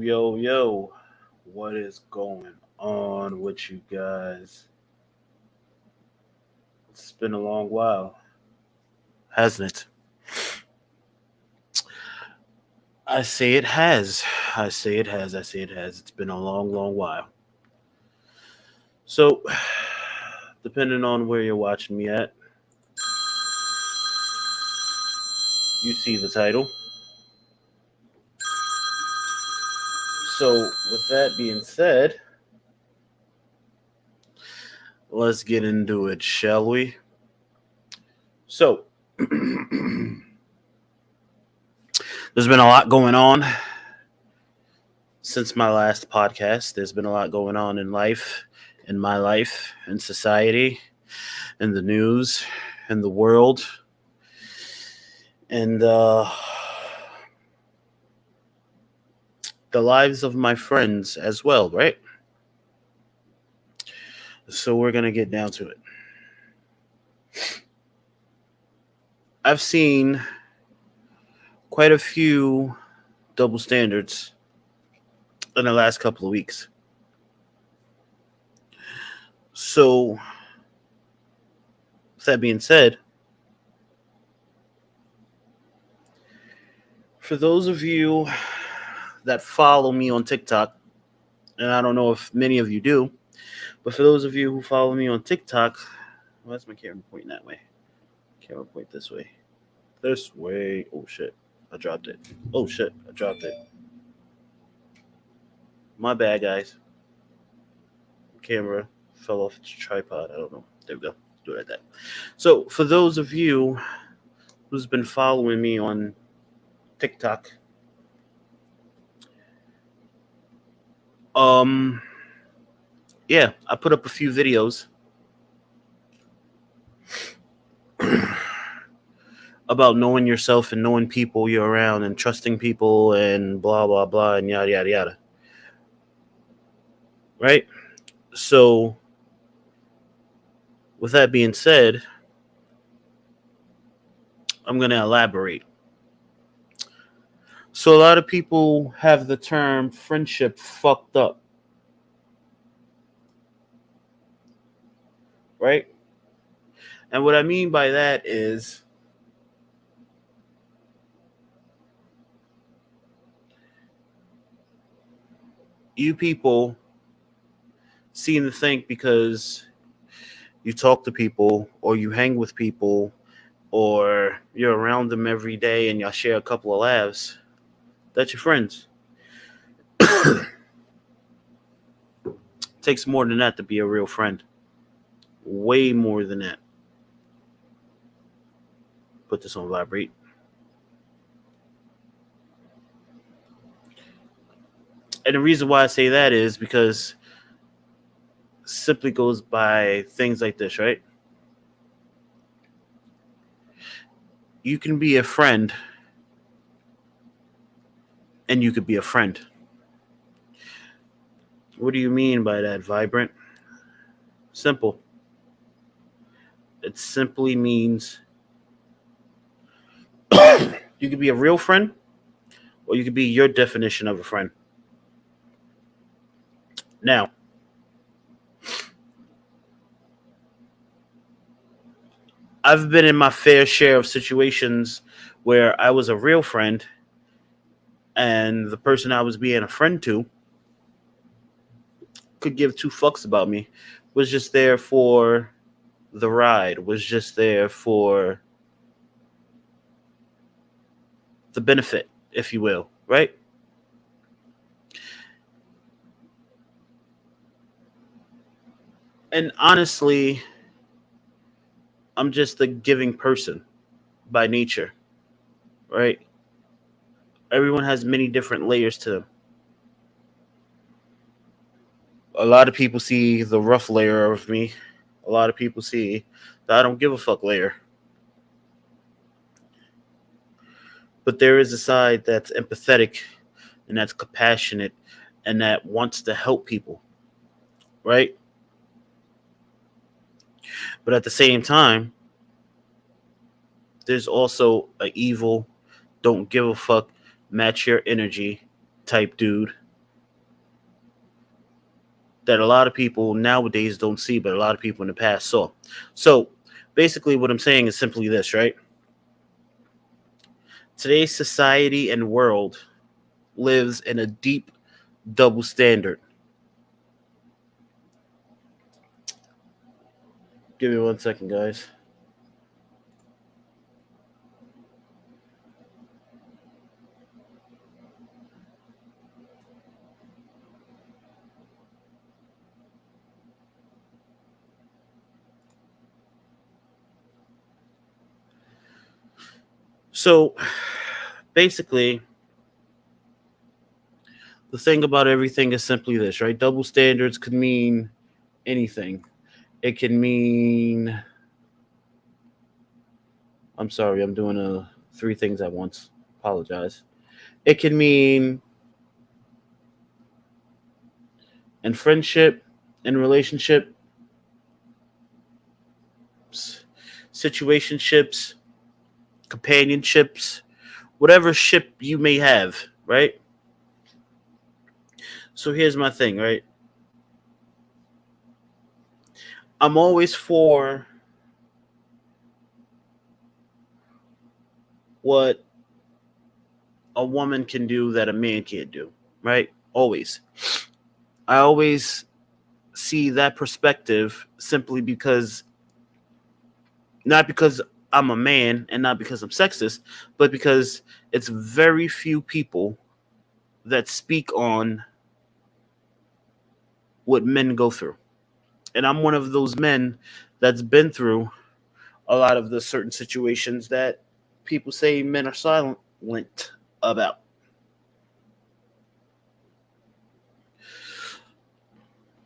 Yo, what is going on with you guys? It's been a long while, hasn't it? I say it has. I say it has. I say it has. It's been a long while. So, depending on where you're watching me at, you see the title. So, with that being said, let's get into it, shall we? So, there's been a lot going on since my last podcast. There's been a lot going on in life, in my life, in society, in the news, in the world, and the lives of my friends as well, right? So we're going to get down to it. I've seen quite a few double standards in the last couple of weeks. So, with that being said, for those of you that follow me on TikTok, and I don't know if many of you do, but for those of you who follow me on TikTok, why's my camera pointing that way? Camera point this way. This way. Oh shit, I dropped it. Oh shit, I dropped it. My bad, guys. Camera fell off its tripod. I don't know. There we go. Do it like that. So, for those of you who's been following me on TikTok, yeah, I put up a few videos about knowing yourself and knowing people you're around and trusting people and blah blah blah and yada yada yada. Right? So, with that being said, I'm going to elaborate. So, a lot of people have the term friendship fucked up. Right? And what I mean by that is you people seem to think because you talk to people or you hang with people or you're around them every day and y'all share a couple of laughs, that's your friends. Takes more than that to be a real friend. Way more than that. Put this on vibrate. And the reason why I say that is because simply goes by things like this, right? You can be a friend and you could be a friend. What do you mean by that, Vibrant? Simple. It simply means you could be a real friend or you could be your definition of a friend. Now, I've been in my fair share of situations where I was a real friend and the person I was being a friend to could give two fucks about me, was just there for the ride, was just there for the benefit, if you will, right? And honestly, I'm just a giving person by nature, right? Everyone has many different layers to them. A lot of people see the rough layer of me. A lot of people see the I don't give a fuck layer. But there is a side that's empathetic and that's compassionate and that wants to help people, right? But at the same time, there's also a evil, don't give a fuck, match your energy type dude that a lot of people nowadays don't see, but a lot of people in the past saw. So basically, what I'm saying is simply this, right? Today's society and world lives in a deep double standard. Give me 1 second, guys. So basically, the thing about everything is simply this, right? Double standards could mean anything. It can mean, I'm sorry, I'm doing three things at once. Apologize. It can mean in friendship, in relationships, situationships, companionships, whatever ship you may have, right? So here's my thing, right? I'm always for what a woman can do that a man can't do, right? Always. I always see that perspective simply because, not because I'm a man and not because I'm sexist, but because it's very few people that speak on what men go through. And I'm one of those men that's been through a lot of the certain situations that people say men are silent about.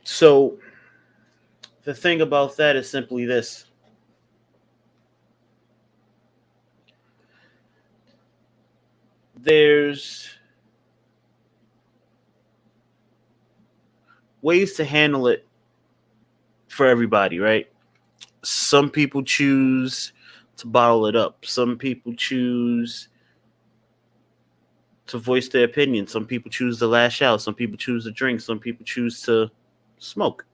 So the thing about that is simply this. There's ways to handle it for everybody, right? Some people choose to bottle it up. Some people choose to voice their opinion. Some people choose to lash out. Some people choose to drink. Some people choose to smoke.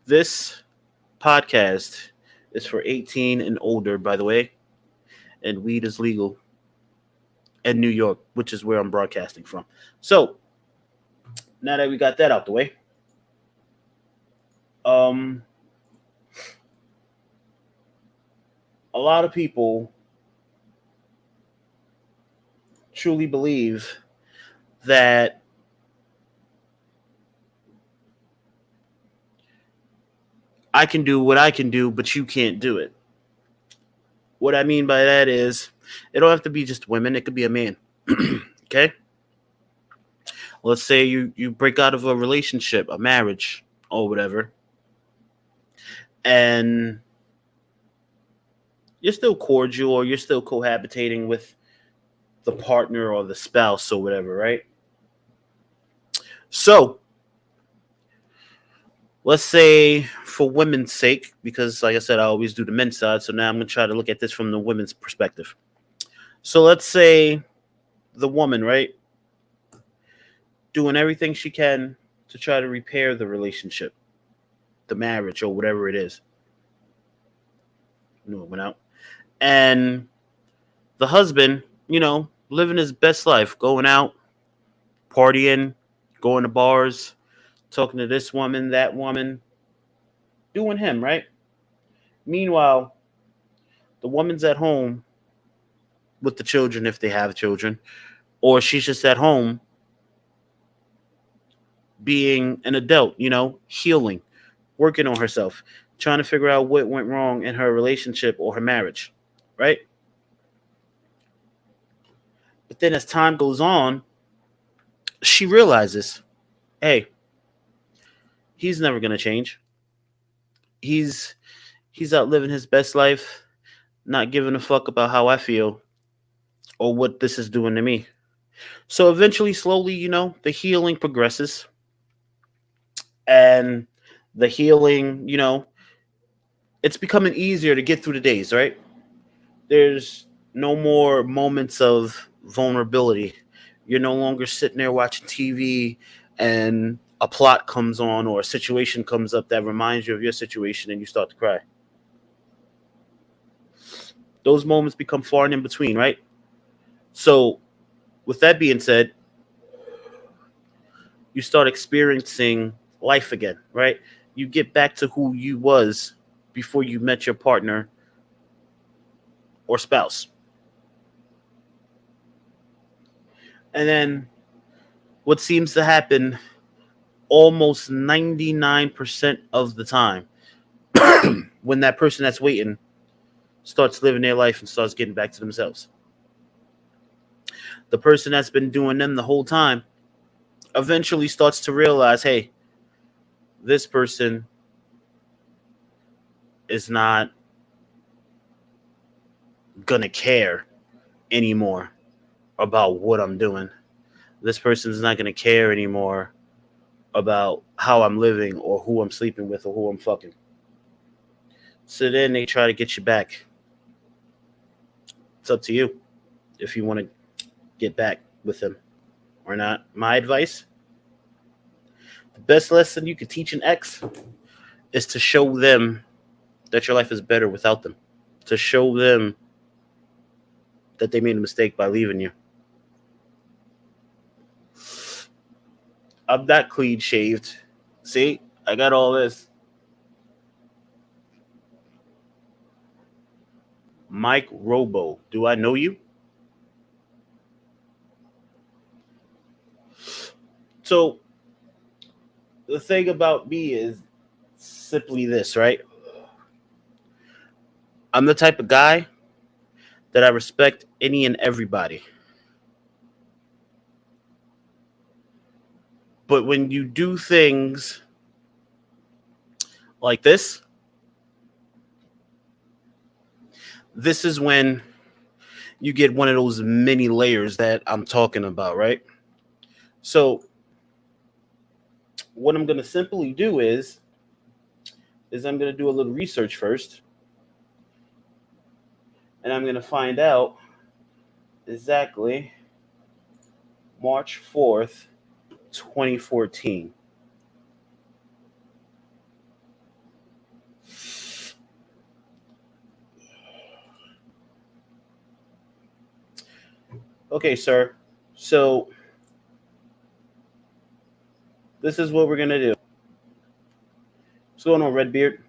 This podcast is for 18 and older, by the way, and weed is legal in New York, which is where I'm broadcasting from. So now that we got that out the way, um, a lot of people truly believe that I can do what I can do, but you can't do it. What I mean by that is, it don't have to be just women; it could be a man. Okay, let's say you break out of a relationship, a marriage, or whatever, and you're still cordial or you're still cohabitating with the partner or the spouse or whatever, right? So let's say, for women's sake, because like I said, I always do the men's side, so now I'm going to try to look at this from the women's perspective. So let's say the woman, right, doing everything she can to try to repair the relationship, the marriage, or whatever it is. No, it went out. And the husband, living his best life, going out, partying, going to bars, talking to this woman, that woman, doing him, right? Meanwhile, the woman's at home with the children if they have children, or she's just at home being an adult, healing, working on herself, trying to figure out what went wrong in her relationship or her marriage, right? But then as time goes on, she realizes, hey, he's never going to change. He's he's out living his best life, not giving a fuck about how I feel or what this is doing to me. So eventually, slowly, the healing progresses, and the healing, it's becoming easier to get through the days, right? There's No more moments of vulnerability. You're no longer sitting there watching TV and a plot comes on or a situation comes up that reminds you of your situation and you start to cry. Those moments become far and in between, right? So, with that being said, you start experiencing life again, right? You get back to who you was before you met your partner or spouse. And then what seems to happen almost 99% of the time when that person that's waiting starts living their life and starts getting back to themselves. The person that's been doing them the whole time eventually starts to realize, hey, this person is not gonna care anymore about what I'm doing. This person's not gonna care anymore about how I'm living or who I'm sleeping with or who I'm fucking. So then they try to get you back. It's up to you if you want to get back with them or not. My advice: the best lesson you could teach an ex is to show them that your life is better without them. To show them that they made a mistake by leaving you. I'm not clean shaved. See, I got all this. Mike Robo, do I know you? So the thing about me is simply this, right? I'm the type of guy that I respect any and everybody. But when you do things like this is when you get one of those mini layers that I'm talking about, right? So what I'm going to simply do is I'm going to do a little research first, and I'm going to find out exactly March 4th, 2014. Okay, sir. So this is what we're going to do. What's going on, Redbeard?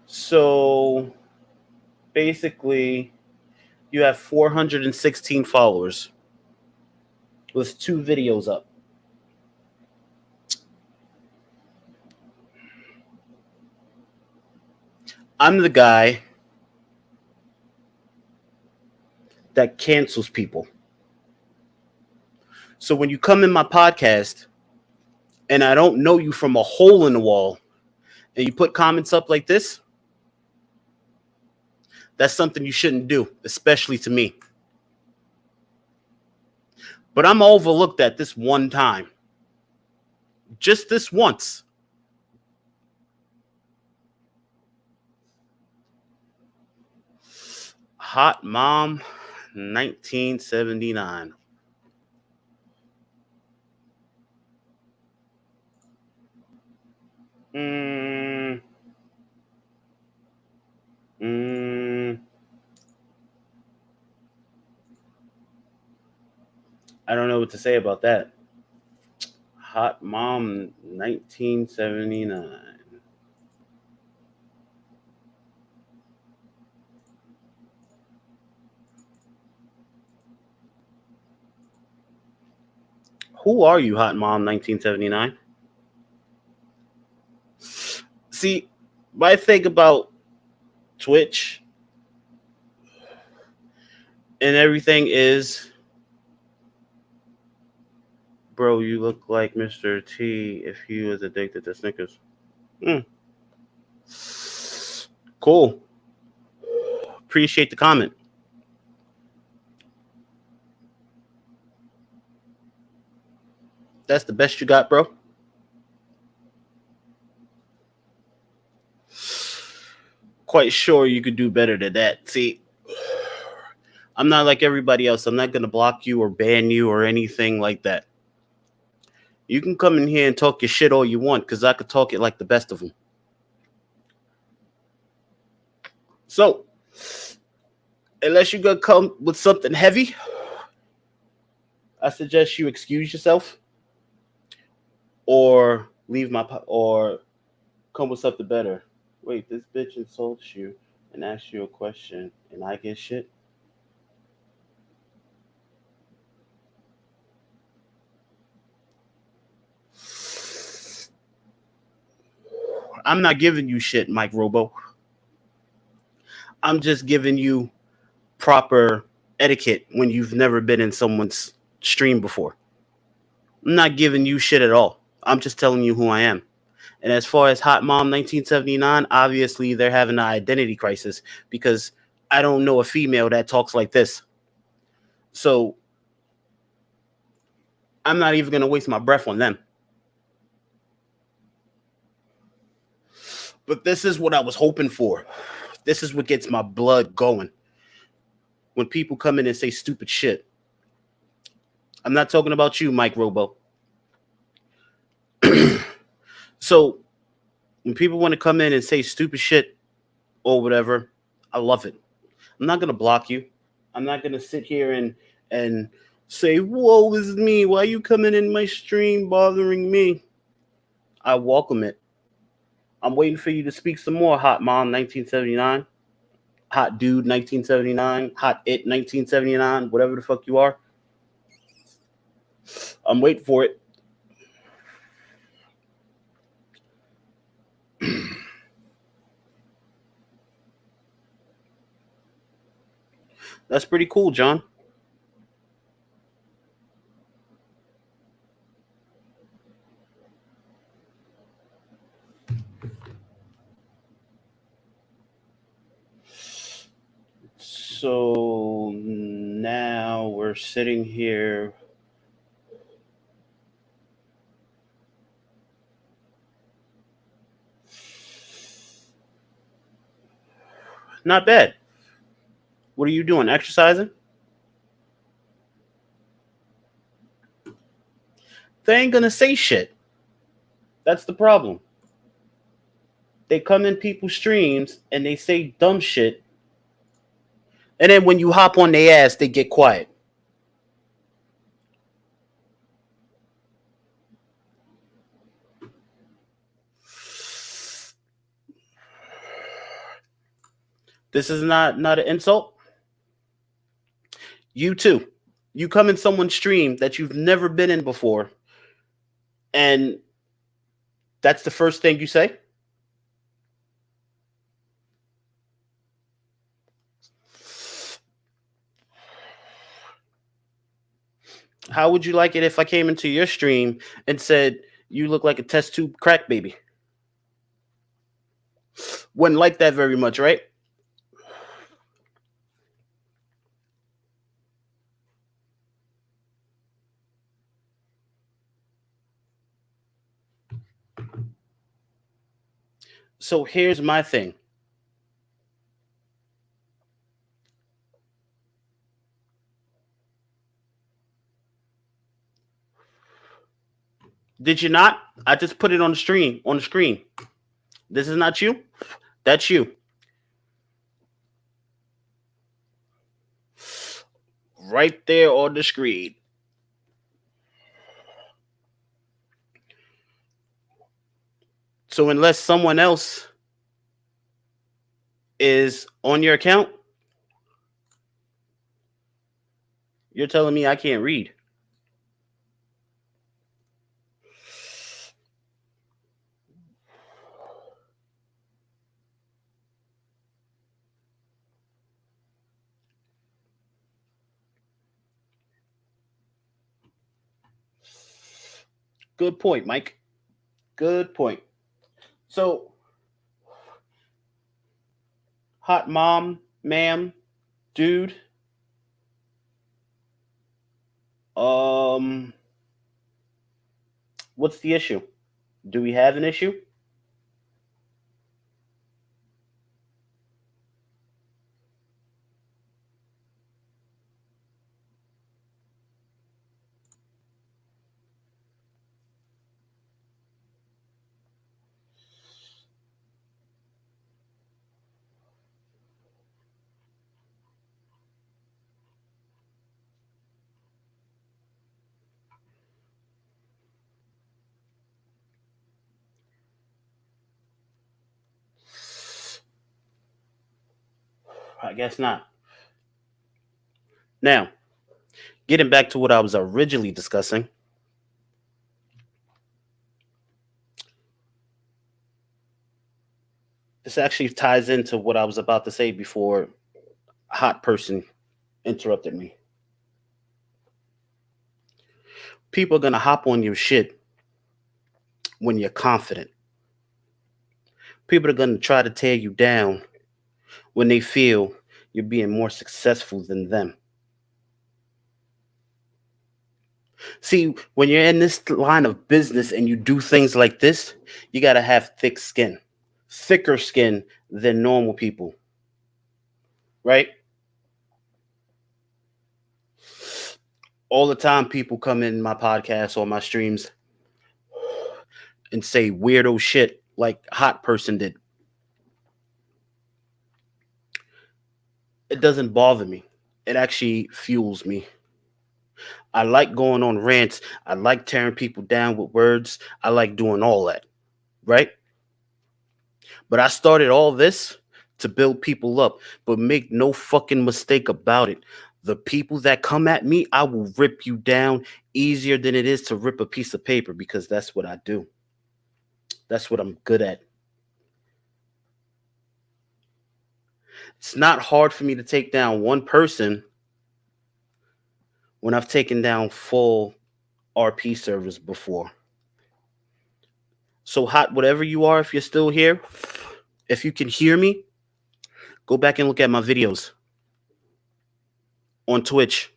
So basically, you have 416 followers with 2 videos up. I'm the guy that cancels people. So when you come in my podcast and I don't know you from a hole in the wall and you put comments up like this, that's something you shouldn't do, especially to me. But I'm overlooked at this one time. Just this once. Hot Mom 1979. Mm, mm, I don't know what to say about that. Hot Mom 1979. Who are you, Hot Mom 1979? See, my thing about Twitch and everything is, bro, you look like Mr. T if he was addicted to Snickers. Mm. Cool. Appreciate the comment. That's the best you got, bro? quite sure you could do better than that. See, I'm not like everybody else. I'm not going to block you or ban you or anything like that. You can come in here and talk your shit all you want because I could talk it like the best of them. So, unless you're going to come with something heavy, I suggest you excuse yourself or or come with something better. Wait, this bitch insults you and asks you a question and I get shit? I'm not giving you shit, Mike Robo. I'm just giving you proper etiquette when you've never been in someone's stream before. I'm not giving you shit at all. I'm just telling you who I am. And as far as Hot Mom 1979, obviously they're having an identity crisis because I don't know a female that talks like this. So I'm not even going to waste my breath on them. But this is what I was hoping for. This is what gets my blood going. When people come in and say stupid shit. I'm not talking about you, Mike Robo. So when people want to come in and say stupid shit or whatever, I love it. I'm not gonna block you. I'm not gonna sit here and say, "Woe is me! Why are you coming in my stream bothering me?" I welcome it. I'm waiting for you to speak some more, Hot Mom 1979, Hot Dude 1979, Hot It 1979, whatever the fuck you are. I'm waiting for it. That's pretty cool, John. So now we're sitting here. Not bad. What are you doing? Exercising? They ain't gonna say shit. That's the problem. They come in people's streams and they say dumb shit, and then when you hop on their ass, they get quiet. This is not an insult. You too. You come in someone's stream that you've never been in before, and that's the first thing you say. How would you like it if I came into your stream and said you look like a test tube crack baby? Wouldn't like that very much, right? So here's my thing. Did you not? I just put it on the screen. On the screen. This is not you. That's you. Right there on the screen. So unless someone else is on your account, you're telling me I can't read. Good point, Mike. Good point. So, hot mom, ma'am, dude. Um, what's the issue? Do we have an issue? I guess not. Now, getting back to what I was originally discussing, this actually ties into what I was about to say before a hot person interrupted me. People are going to hop on your shit when you're confident. People are going to try to tear you down when they feel you're being more successful than them. See, when you're in this line of business and you do things like this, you got to have thick skin, thicker skin than normal people, right? All the time, people come in my podcast or my streams and say weirdo shit like Hot Person did. It doesn't bother me. It actually fuels me. I like going on rants. I like tearing people down with words. I like doing all that, right? But I started all this to build people up. But make no fucking mistake about it. The people that come at me, I will rip you down easier than it is to rip a piece of paper because that's what I do. That's what I'm good at. It's not hard for me to take down one person when I've taken down full RP servers before. So hot, whatever you are, if you're still here, if you can hear me, go back and look at my videos on Twitch,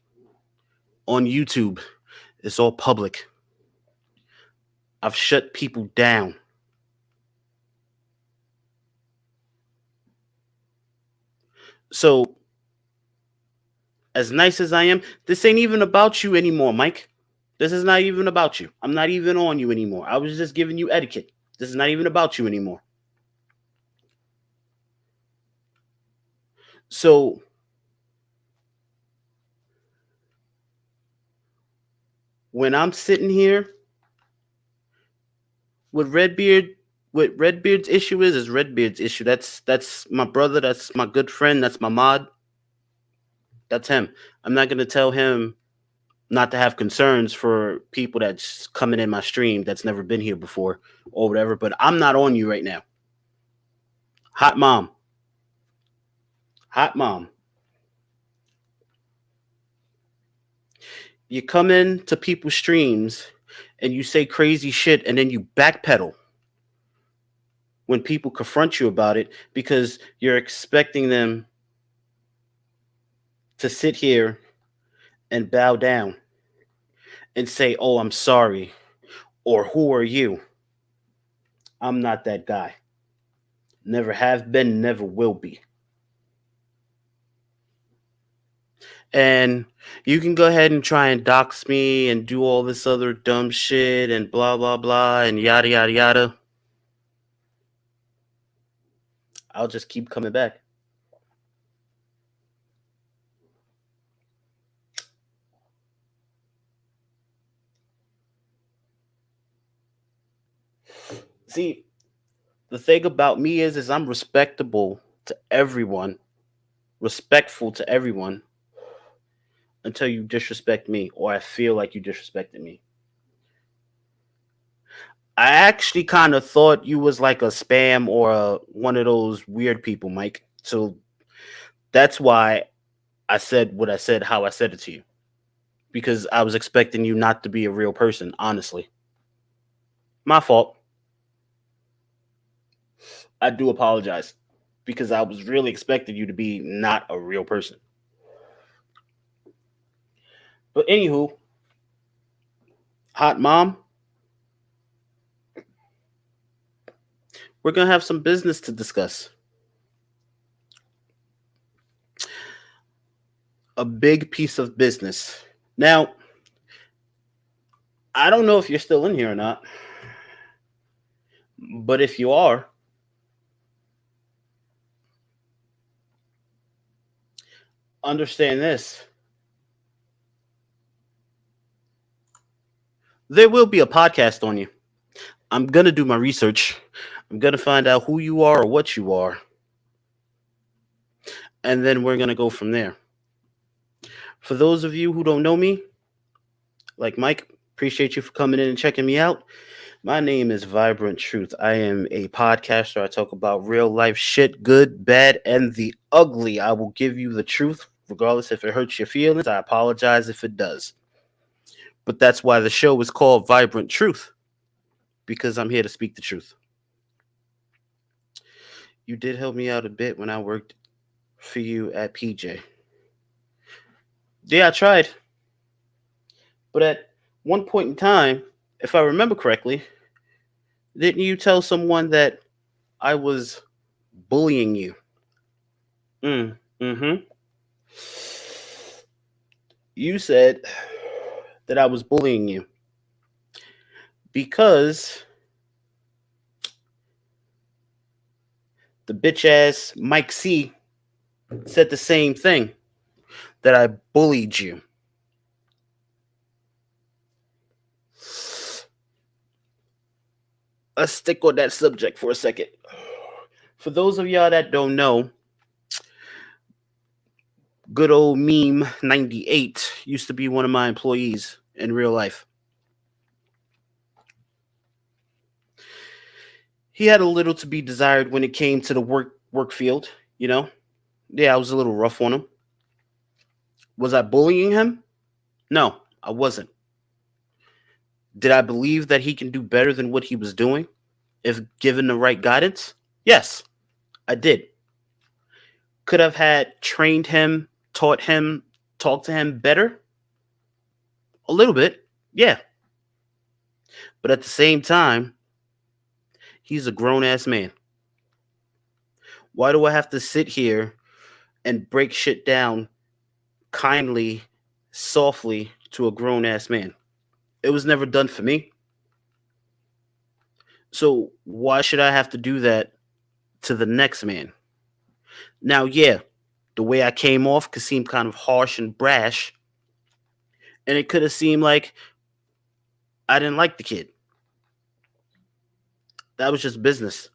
on YouTube. It's all public. I've shut people down. So, as nice as I am, this ain't even about you anymore, Mike. This is not even about you. I'm not even on you anymore. I was just giving you etiquette. This is not even about you anymore. So, when I'm sitting here with Redbeard, what Redbeard's issue is Redbeard's issue. That's my brother. That's my good friend. That's my mod. That's him. I'm not gonna tell him not to have concerns for people that's coming in my stream that's never been here before or whatever. But I'm not on you right now. Hot mom. Hot mom. You come in to people's streams and you say crazy shit and then you backpedal when people confront you about it because you're expecting them to sit here and bow down and say, "Oh, I'm sorry," or "Who are you?" I'm not that guy. Never have been, never will be. And you can go ahead and try and dox me and do all this other dumb shit and blah, blah, blah, and yada, yada, yada. I'll just keep coming back. See, the thing about me is I'm respectable to everyone, respectful to everyone until you disrespect me or I feel like you disrespected me. I actually kind of thought you was like a spam or one of those weird people, Mike. So that's why I said what I said, how I said it to you, because I was expecting you not to be a real person, honestly. My fault. I do apologize because I was really expecting you to be not a real person. But anywho, hot mom, we're gonna have some business to discuss. A big piece of business. Now, I don't know if you're still in here or not, but if you are, understand this. There will be a podcast on you. I'm going to do my research. I'm going to find out who you are or what you are. and then we're going to go from there. For those of you who don't know me, like Mike, appreciate you for coming in and checking me out. My name is Vibrant Truth. I am a podcaster. I talk about real life shit, good, bad, and the ugly. I will give you the truth, regardless if it hurts your feelings. I apologize if it does. But that's why the show is called Vibrant Truth, because I'm here to speak the truth. You did help me out a bit when I worked for you at PJ. Yeah, I tried. But at one point in time, if I remember correctly, didn't you tell someone that I was bullying you? Mm-hmm. You said that I was bullying you because the bitch ass Mike C said the same thing, that I bullied you. Let's stick on that subject for a second. For those of y'all that don't know, good old meme 98 used to be one of my employees in real life. He had a little to be desired when it came to the work field, you know. Yeah, I was a little rough on him. Was I bullying him? No, I wasn't. Did I believe that he can do better than what he was doing if given the right guidance? Yes, I did. Could have had trained him, taught him, talked to him better? A little bit. Yeah. But at the same time, he's a grown ass man. Why do I have to sit here and break shit down kindly, softly to a grown ass man? It was never done for me. So why should I have to do that to the next man? Now, yeah, the way I came off could seem kind of harsh and brash, and it could have seemed like I didn't like the kid. That was just business.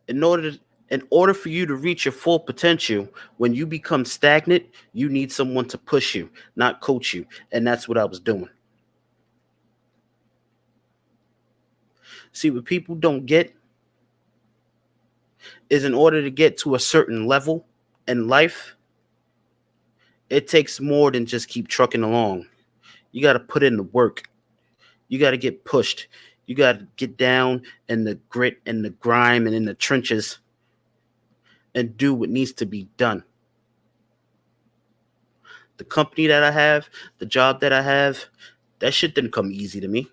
In order in order for you to reach your full potential, when you become stagnant, you need someone to push you, not coach you, and that's what I was doing. See, what people don't get is in order to get to a certain level in life, it takes more than just keep trucking along. You got to put in the work. You got to get pushed. You got to get down in the grit and the grime and in the trenches and do what needs to be done. The company that I have, the job that I have, that shit didn't come easy to me.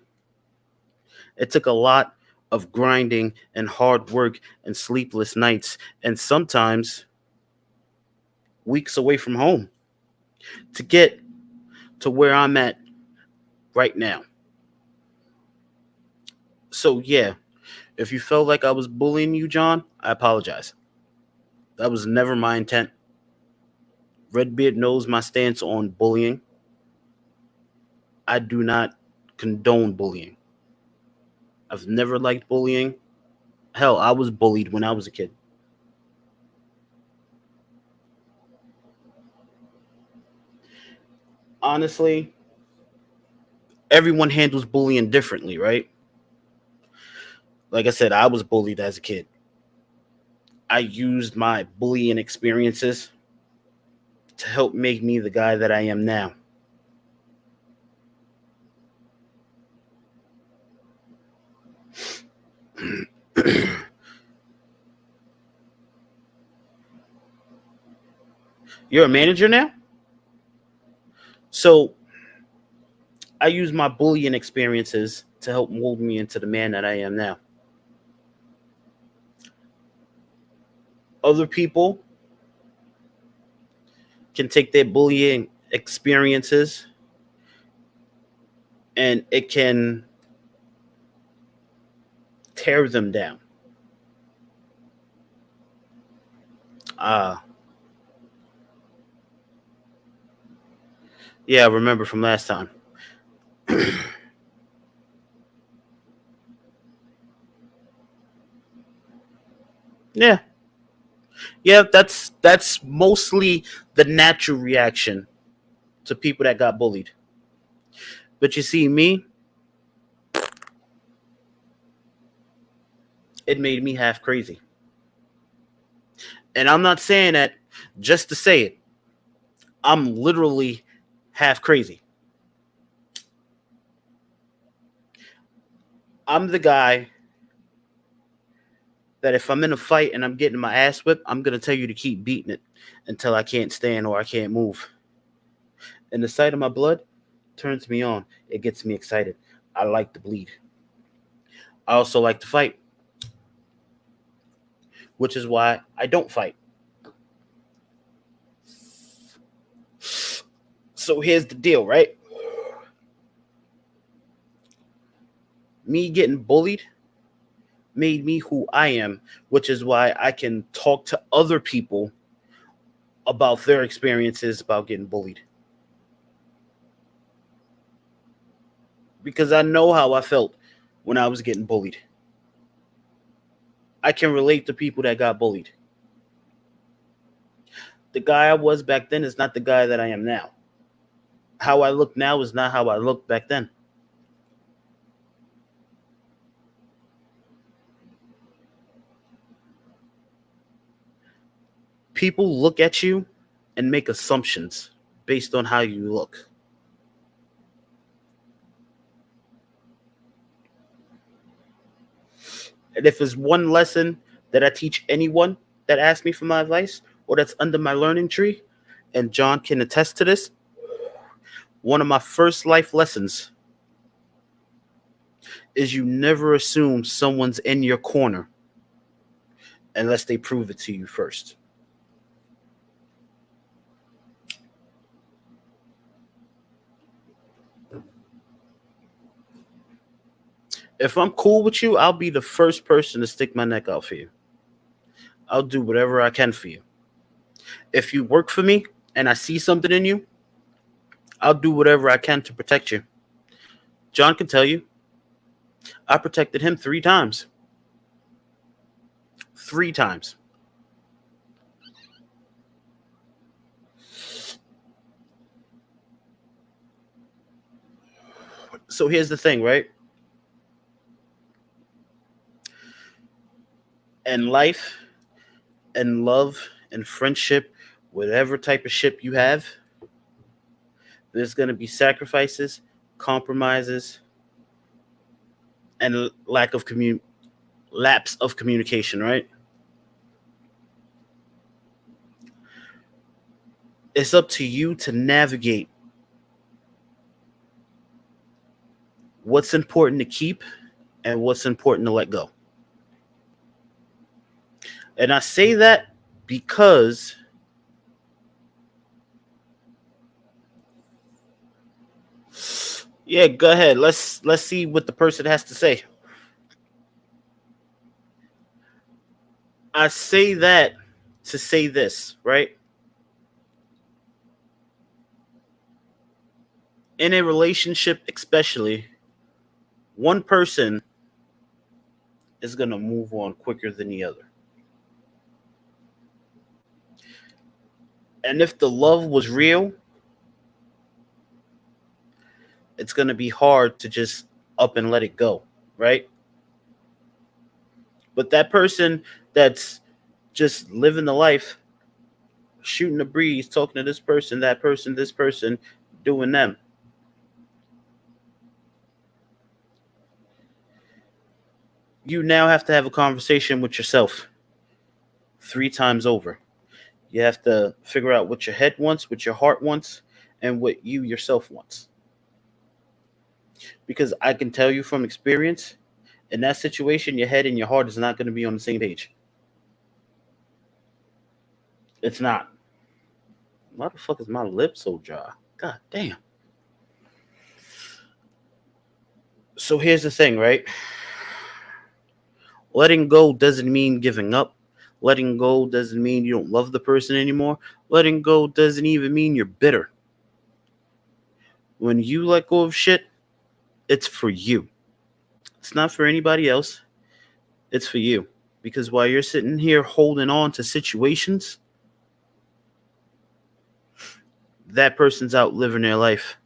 It took a lot of grinding and hard work and sleepless nights and sometimes weeks away from home to get to where I'm at right now. So, yeah, if you felt like I was bullying you, John, I apologize. That was never my intent. Redbeard knows my stance on bullying. I do not condone bullying. I've never liked bullying. Hell, I was bullied when I was a kid. Honestly, everyone handles bullying differently, right? Like I said, I was bullied as a kid. I used my bullying experiences to help make me the guy that I am now. You're a manager now? So I use my bullying experiences to help mold me into the man that I am now. Other people can take their bullying experiences and it can tear them down. Uh, yeah, I remember from last time. Yeah, Yeah, that's mostly the natural reaction to people that got bullied. But you see, me, it made me half crazy. And I'm not saying that just to say it. I'm literally half crazy. I'm the guy that if I'm in a fight and I'm getting my ass whipped, I'm gonna tell you to keep beating it until I can't stand or I can't move. And the sight of my blood turns me on. It gets me excited. I like to bleed. I also like to fight, which is why I don't fight. So here's the deal, right? Me getting bullied made me who I am, which is why I can talk to other people about their experiences about getting bullied. Because I know how I felt when I was getting bullied. I can relate to people that got bullied. The guy I was back then is not the guy that I am now. How I look now is not how I looked back then. People look at you and make assumptions based on how you look. And if there's one lesson that I teach anyone that asks me for my advice or that's under my learning tree, and John can attest to this, one of my first life lessons is you never assume someone's in your corner unless they prove it to you first. If I'm cool with you, I'll be the first person to stick my neck out for you. I'll do whatever I can for you. If you work for me and I see something in you, I'll do whatever I can to protect you. John can tell you, I protected him 3 times. 3 times. So here's the thing, right? In life and love and friendship, whatever type of ship you have, there's going to be sacrifices, compromises, and lapse of communication, right? It's up to you to navigate what's important to keep and what's important to let go. And I say that because yeah, go ahead. Let's see what the person has to say. I say that to say this, right? In a relationship especially, one person is going to move on quicker than the other. And if the love was real, it's going to be hard to just up and let it go, right? But that person that's just living the life, shooting the breeze, talking to this person, that person, this person, doing them. You now have to have a conversation with yourself 3 times over. You have to figure out what your head wants, what your heart wants, and what you yourself wants. Because I can tell you from experience, in that situation, your head and your heart is not going to be on the same page. It's not. Why the fuck is my lip so dry? God damn. So here's the thing, right? Letting go doesn't mean giving up. Letting go doesn't mean you don't love the person anymore. Letting go doesn't even mean you're bitter. When you let go of shit, it's for you. It's not for anybody else. It's for you. Because while you're sitting here holding on to situations, that person's out living their life,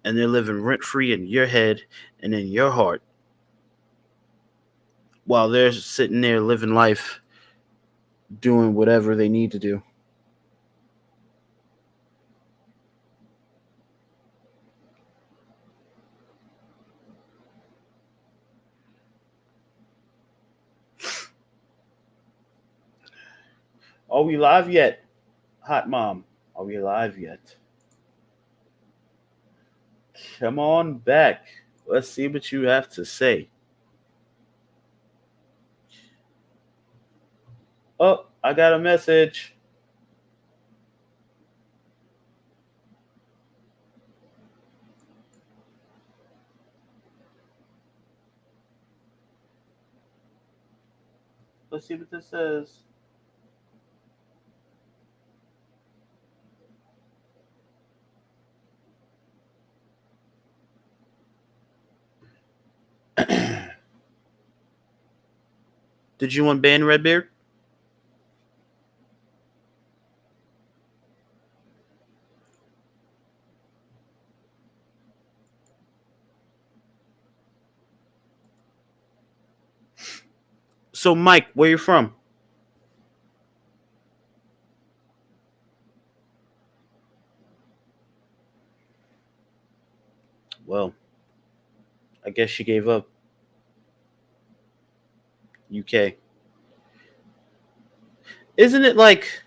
and they're living rent free in your head and in your heart while they're sitting there living life doing whatever they need to do. Are we live yet? Hot mom, are we live yet? Come on back. Let's see what you have to say. Oh, I got a message. Let's see what this says. Did you unban Redbeard? So, Mike, where you from? Well, I guess she gave up. UK. Isn't it like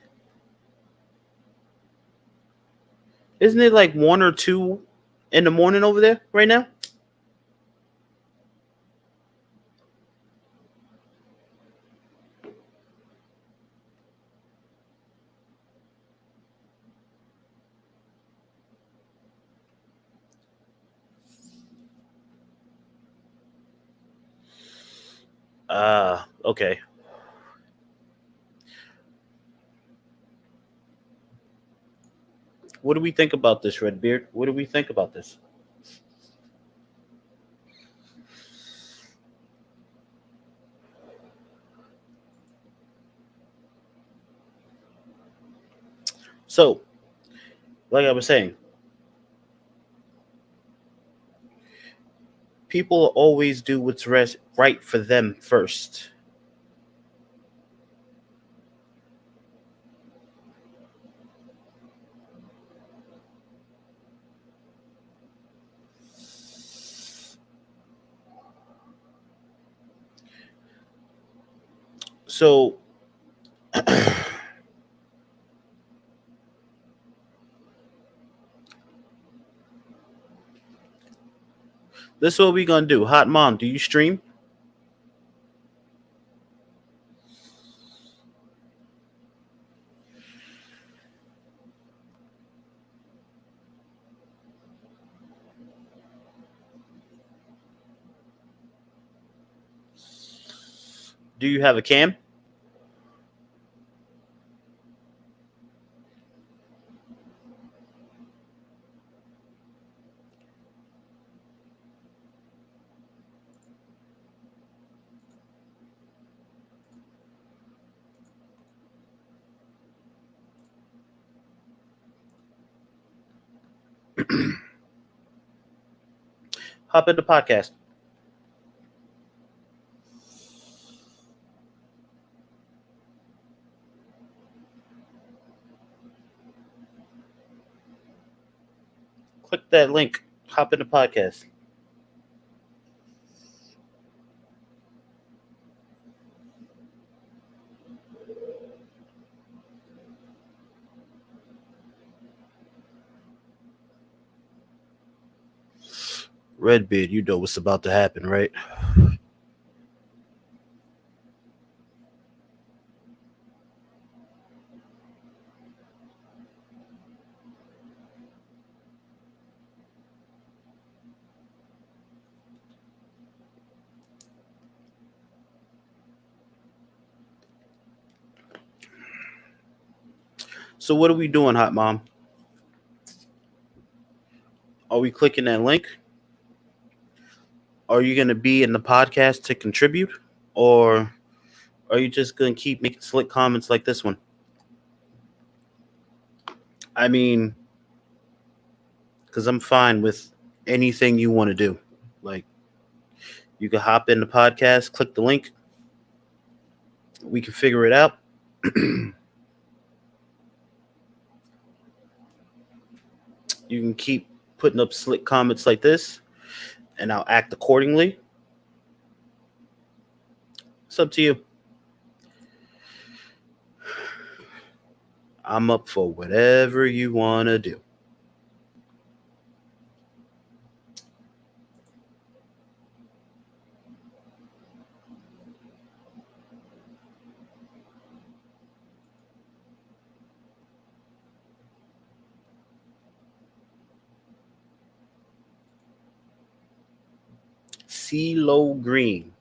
isn't it like 1 or 2 in the morning over there right now? Okay. What do we think about this, Redbeard? What do we think about this? So, like I was saying, people always do what's right for them first. So, this is what we gonna do. Hot mom, do you stream? Do you have a cam? Hop in the podcast. Click that link. Hop in the podcast. Redbeard, you know what's about to happen, right? So what are we doing, Hot Mom? Are we clicking that link? Are you going to be in the podcast to contribute, or Or are you just gonna keep making slick comments like this one? I mean, because I'm fine with anything you want to do. Like, you can hop in the podcast, click the link, we can figure it out. You can keep putting up slick comments like this, and I'll act accordingly. It's up to you. I'm up for whatever you want to do. CeeLo Green.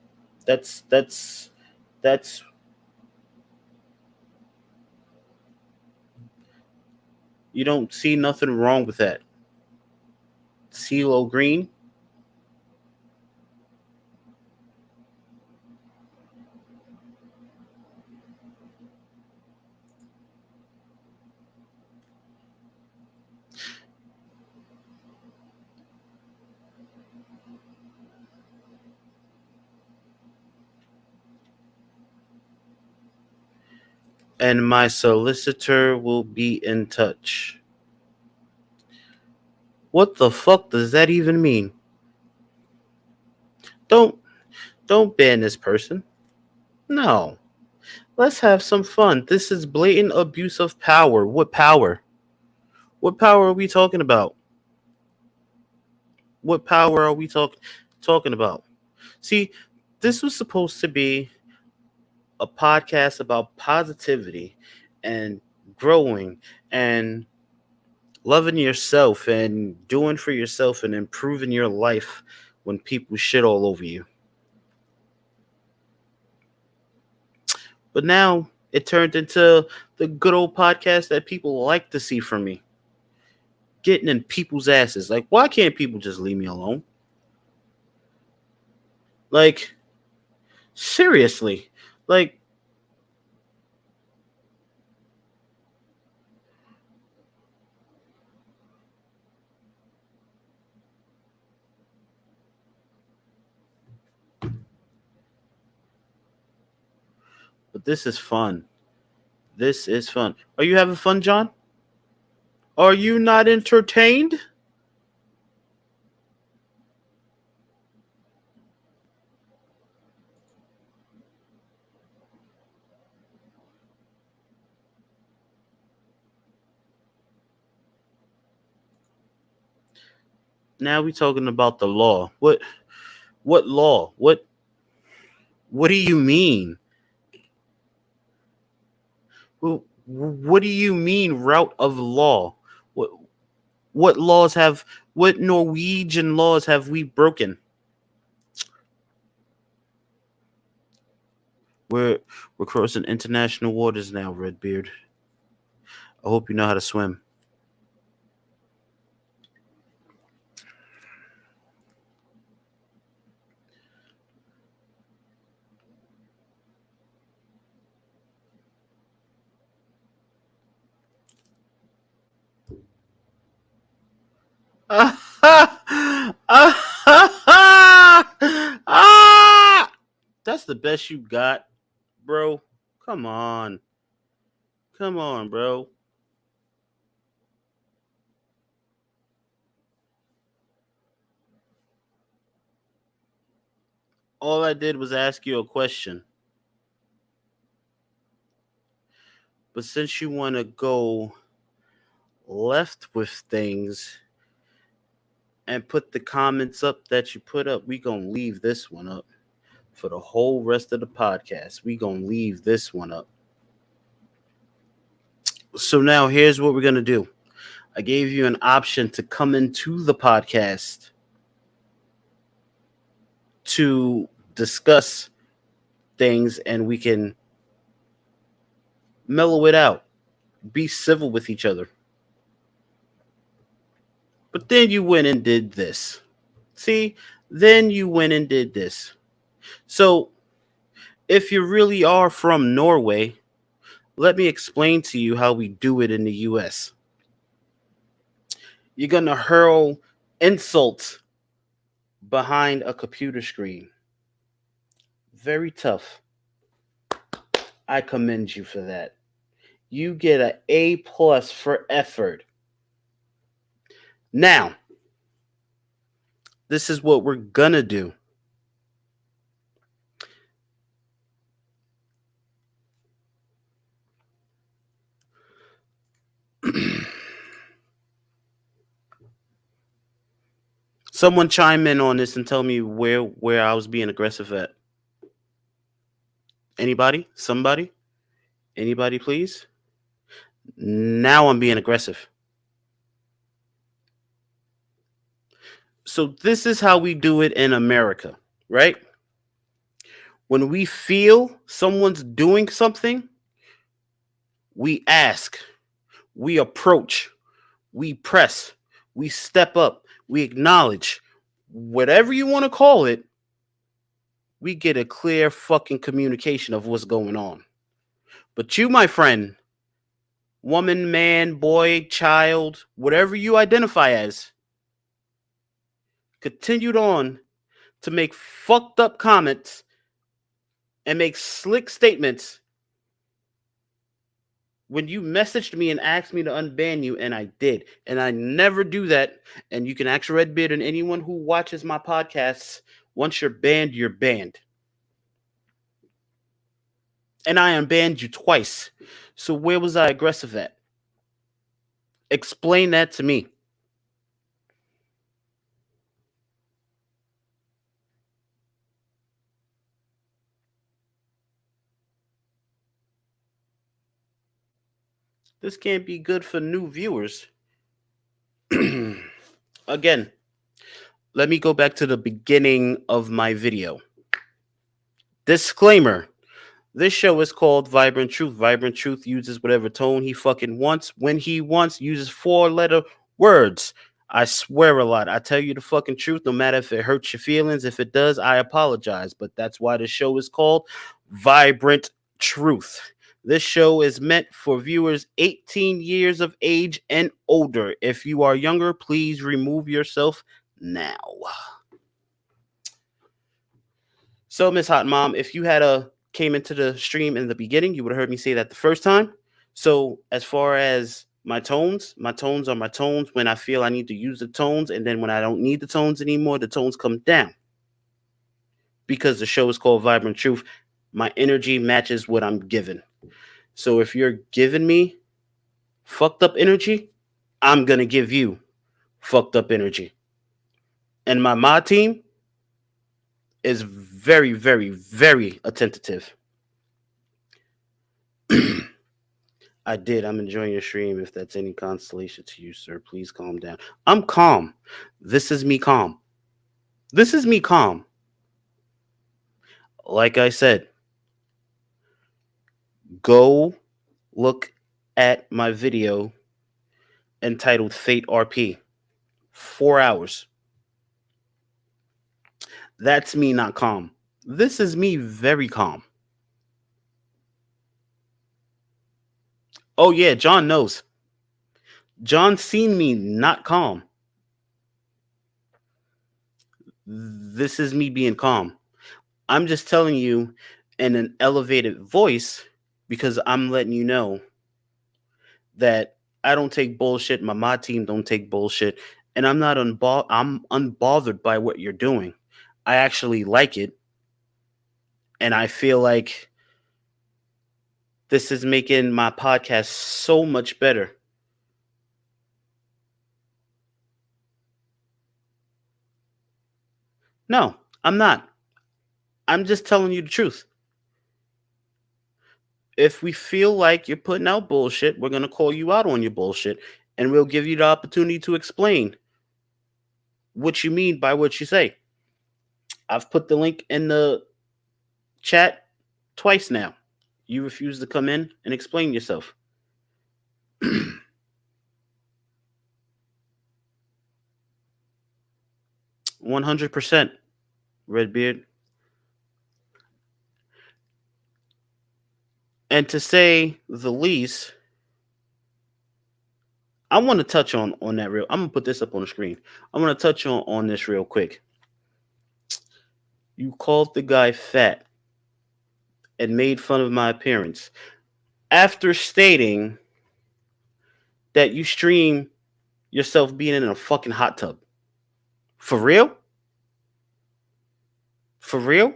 That's you don't see nothing wrong with that. CeeLo Green. And my solicitor will be in touch. What the fuck does that even mean? Don't don't ban this person. No. Let's have some fun. This is blatant abuse of power. What power? What power are we talking about? What power are we talking about? See, this was supposed to be a podcast about positivity and growing and loving yourself and doing for yourself and improving your life when people shit all over you. But now it turned into the good old podcast that people like to see from me. Getting in people's asses. Like, why can't people just leave me alone? Like, seriously. Like, but this is fun. This is fun. Are you having fun, John? Are you not entertained? Now we talking about the law. What law? What do you mean? What do you mean route of law? What what laws have what Norwegian laws have we broken? We're we're crossing international waters now, Redbeard. I hope you know how to swim. That's the best you got, bro. Come on. Come on, bro. All I did was ask you a question. But since you want to go left with things and put the comments up that you put up, we going to leave this one up for the whole rest of the podcast. We going to leave this one up. So now here's what we're going to do. I gave you an option to come into the podcast to discuss things and we can mellow it out, be civil with each other. But then you went and did this. See, then you went and did this. So If you really are from Norway, let me explain to you how we do it in the US. You're going to hurl insults behind a computer screen. Very tough. I commend you for that. You get an A plus for effort. Now, this is what we're gonna do. Someone chime in on this and tell me where I was being aggressive at. Anybody? Somebody? Anybody, please? Now I'm being aggressive. So this is how we do it in America, right? When we feel someone's doing something, we ask, we approach, we press, we step up, we acknowledge, whatever you want to call it, we get a clear fucking communication of what's going on. But you, my friend, woman, man, boy, child, whatever you identify as, continued on to make fucked up comments and make slick statements when you messaged me and asked me to unban you, and I did. And I never do that. And you can ask Redbeard and anyone who watches my podcasts, once you're banned, you're banned. And I unbanned you twice. So where was I aggressive at? Explain that to me. This can't be good for new viewers. Again, let me go back to the beginning of my video. Disclaimer. This show is called Vibrant Truth. Vibrant Truth uses whatever tone he fucking wants. When he wants, uses 4-letter words. I swear a lot. I tell you the fucking truth, no matter if it hurts your feelings. If it does, I apologize. But that's why the show is called Vibrant Truth. This show is meant for viewers 18 years of age and older. If you are younger, please remove yourself now. So, Miss Hot Mom, if you had came into the stream in the beginning, you would have heard me say that the first time. So, as far as my tones are my tones when I feel I need to use the tones, and then when I don't need the tones anymore, the tones come down. Because the show is called Vibrant Truth, my energy matches what I'm given. So if you're giving me fucked up energy, I'm gonna give you fucked up energy. And my mod team is very, very, very attentive. I did. I'm enjoying your stream. If that's any consolation to you, sir, please calm down. I'm calm. This is me calm. This is me calm. Like I said, go look at my video entitled Fate RP. 4 hours. That's me not calm. This is me very calm. Oh, yeah, John knows. John's seen me not calm. This is me being calm. I'm just telling you in an elevated voice because I'm letting you know that I don't take bullshit. My mod team don't take bullshit, and I'm not I'm unbothered by what you're doing. I actually like it, and I feel like this is making my podcast so much better. No, I'm not. I'm just telling you the truth. If we feel like you're putting out bullshit, we're going to call you out on your bullshit, and we'll give you the opportunity to explain what you mean by what you say. I've put the link in the chat twice now. You refuse to come in and explain yourself. 100%, Redbeard. And to say the least, I want to touch on that real. I'm gonna put this up on the screen. I want to touch on this real quick. You called the guy fat and made fun of my appearance after stating that you stream yourself being in a fucking hot tub. For real? For real?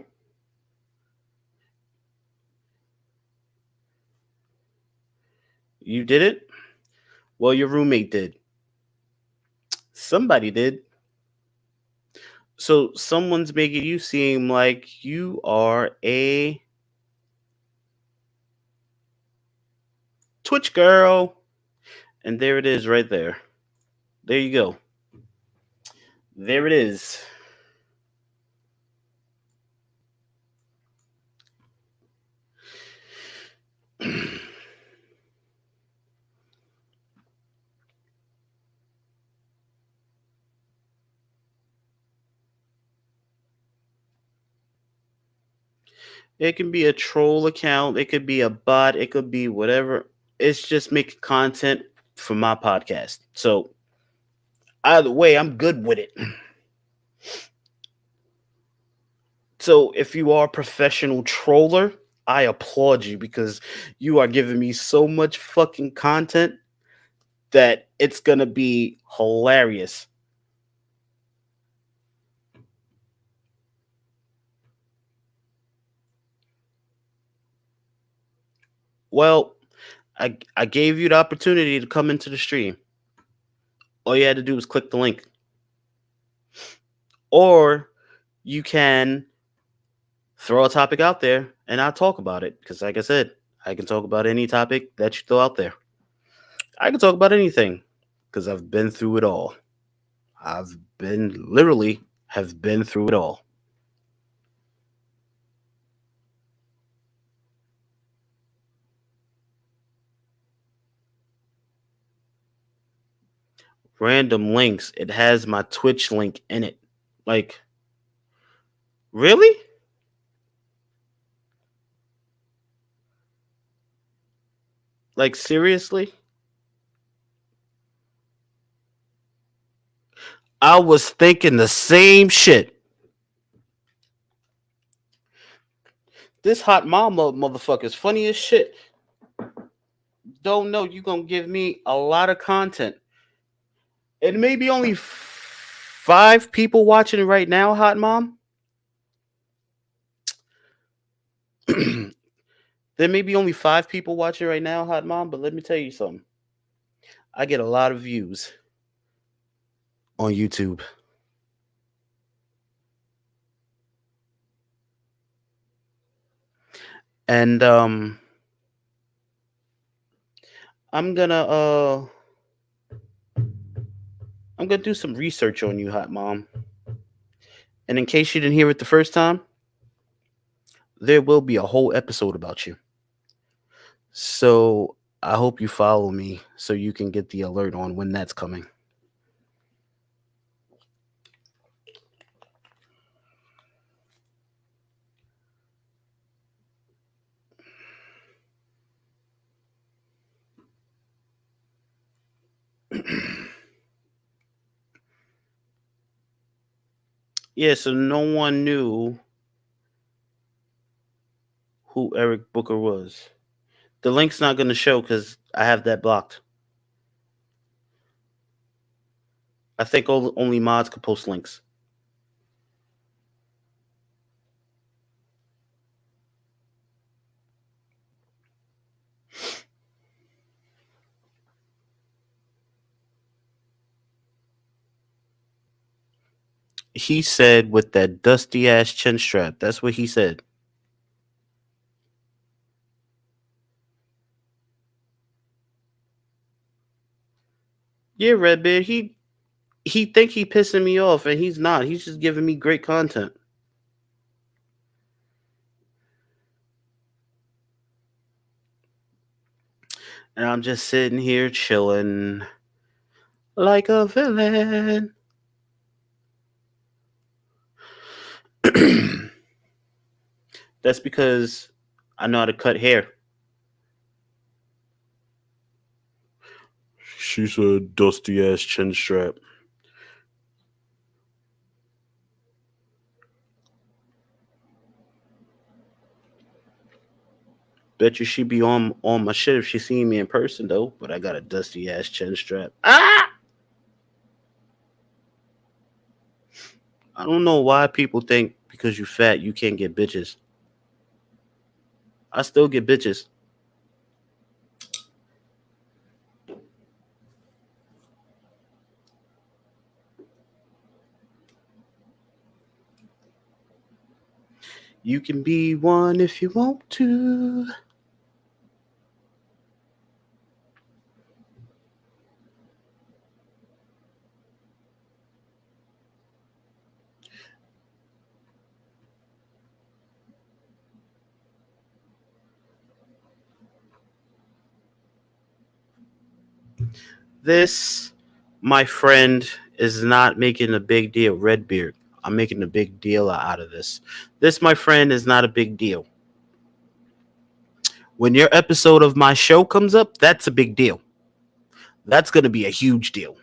You did it? Well, your roommate did. Somebody did. So someone's making you seem like you are a Twitch girl. And there it is right there. There you go. There it is. It can be a troll account, it could be a bot, it could be whatever. It's just making content for my podcast. So either way, I'm good with it. So if you are a professional troller, I applaud you because you are giving me so much fucking content that it's gonna be hilarious. Well, I gave you the opportunity to come into the stream. All you had to do was click the link. Or you can throw a topic out there and I'll talk about it. Because, like I said, I can talk about any topic that you throw out there. I can talk about anything because I've been through it all. I've been literally have been through it all. Random links. It has my Twitch link in it. Like, really? Like, seriously? I was thinking the same shit. This hot mama motherfucker is funny as shit. Don't know you gonna give me a lot of content. It may be only 5 people watching it right now, hot mom. There may be only 5 people watching right now, hot mom, but let me tell you something. I get a lot of views on YouTube. And I'm gonna do some research on you, hot mom. And in case you didn't hear it the first time, there will be a whole episode about you. So I hope you follow me so you can get the alert on when that's coming. Yeah, so no one knew who Eric Booker was. The link's not going to show because I have that blocked. I think only mods can post links. He said with that dusty ass chin strap. That's what he said. Yeah, Redbeard. He think he pissing me off, and he's not. He's just giving me great content. And I'm just sitting here chilling like a villain. That's because I know how to cut hair. She's a dusty ass chin strap. Bet you she be on my shit if she seen me in person though. But I got a dusty ass chin strap. Ah! I don't know why people think because you fat you can't get bitches. I still get bitches. You can be one if you want to. This, my friend, is not making a big deal. Redbeard, I'm making a big deal out of this. This, my friend, is not a big deal. When your episode of my show comes up, that's a big deal. That's going to be a huge deal.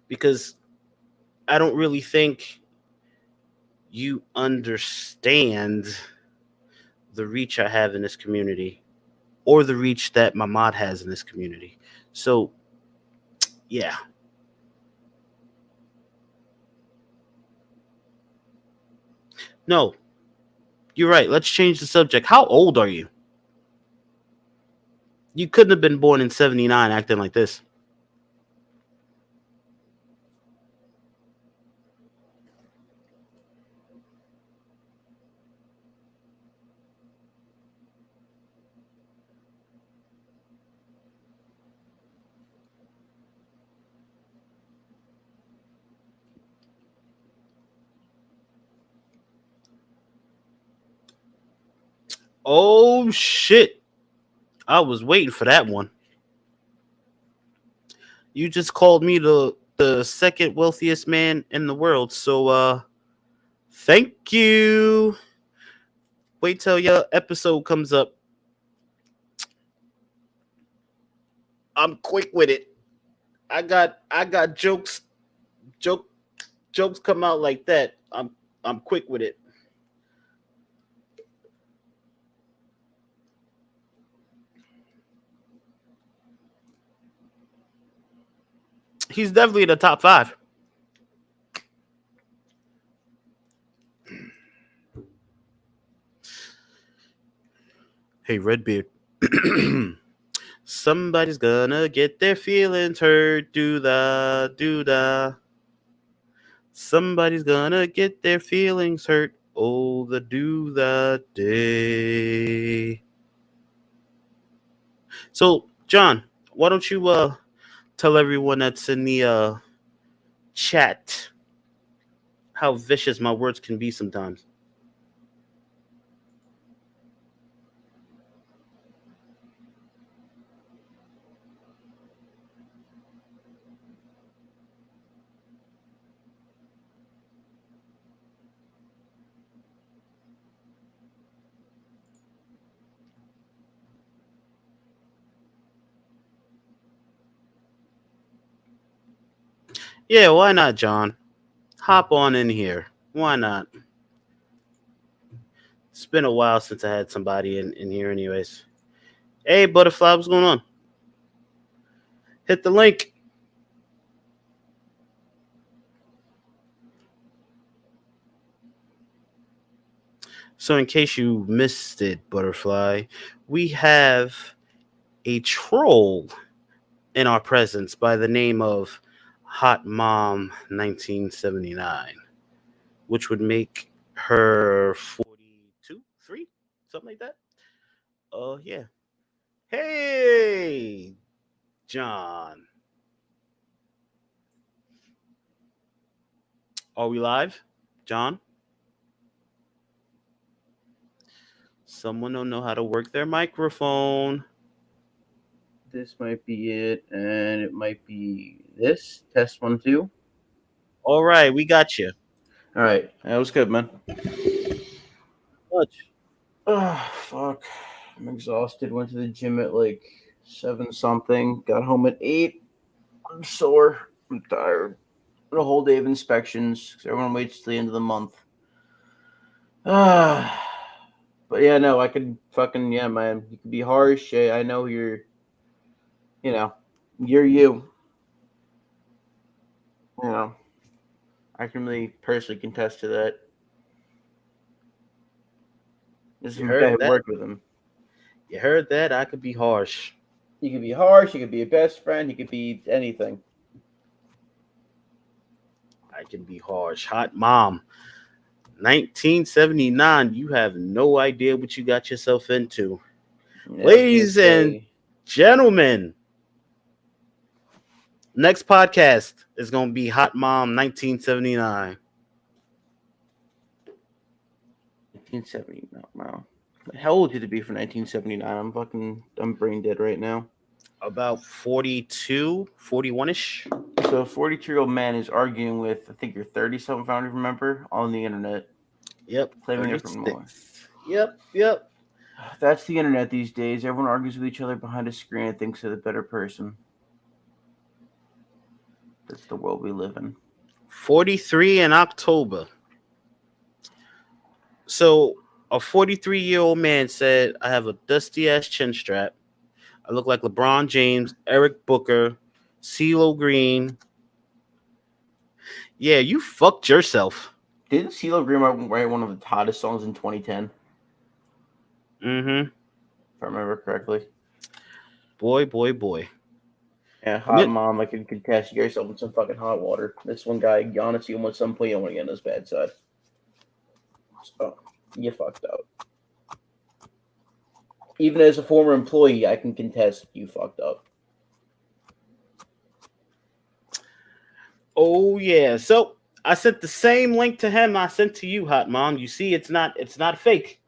Because I don't really think you understand the reach I have in this community or the reach that my mod has in this community. So, yeah. No, you're right. Let's change the subject. How old are you? You couldn't have been born in 79 acting like this. Oh, shit. I was waiting for that one. You just called me the second wealthiest man in the world. So, thank you. Wait till your episode comes up. I'm quick with it. I got joke jokes come out like that. I'm quick with it. He's definitely in the top 5. Hey, Redbeard. Somebody's gonna get their feelings hurt. Do da. Somebody's gonna get their feelings hurt. Oh, the do the day. So, John, why don't you tell everyone that's in the chat how vicious my words can be sometimes? Yeah, why not, John? Hop on in here. Why not? It's been a while since I had somebody in here, anyways. Hey, Butterfly, what's going on? Hit the link. So, in case you missed it, Butterfly, we have a troll in our presence by the name of Hot Mom 1979, which would make her 42, 3, something like that. Yeah. Hey, John. Are we live? John? Someone don't know how to work their microphone. This might be it, and it might be this. Test 1, 2. All right, we got you. All right, that was good, man. Much. Oh, fuck. I'm exhausted. Went to the gym at like 7 something. Got home at 8. I'm sore. I'm tired. A whole day of inspections. Everyone waits till the end of the month. But yeah, no, I could fucking, yeah, man. You could be harsh. I know you're you. You know, I can really personally contest to that. This is You a guy heard who that? worked with him. You heard that? I could be harsh. You could be harsh. You could be a best friend. You could be anything. I can be harsh. Hot mom. 1979. You have no idea what you got yourself into. Yeah, Ladies and gentlemen, next podcast is going to be Hot Mom 1979. 1979. Wow. How old did it be for 1979? I'm brain dead right now. About 42, 41-ish. So a 42-year-old man is arguing with, I think you're 30-something, if I don't remember, on the internet. Yep. Claiming different more. Yep. That's the internet these days. Everyone argues with each other behind a screen and thinks they're the better person. That's the world we live in. 43 in October. So a 43-year-old man said, I have a dusty ass chin strap. I look like LeBron James, Eric Booker, CeeLo Green. Yeah, you fucked yourself. Didn't CeeLo Green write one of the hottest songs in 2010? Mm-hmm. If I remember correctly. Boy. Yeah, hot mom, I can contest. You got yourself in some fucking hot water. This one guy, Giannis, you at some point you want to get on his bad side. So, you fucked up. Even as a former employee, I can contest you fucked up. Oh yeah. So I sent the same link to him I sent to you, Hot Mom. You see, it's not fake.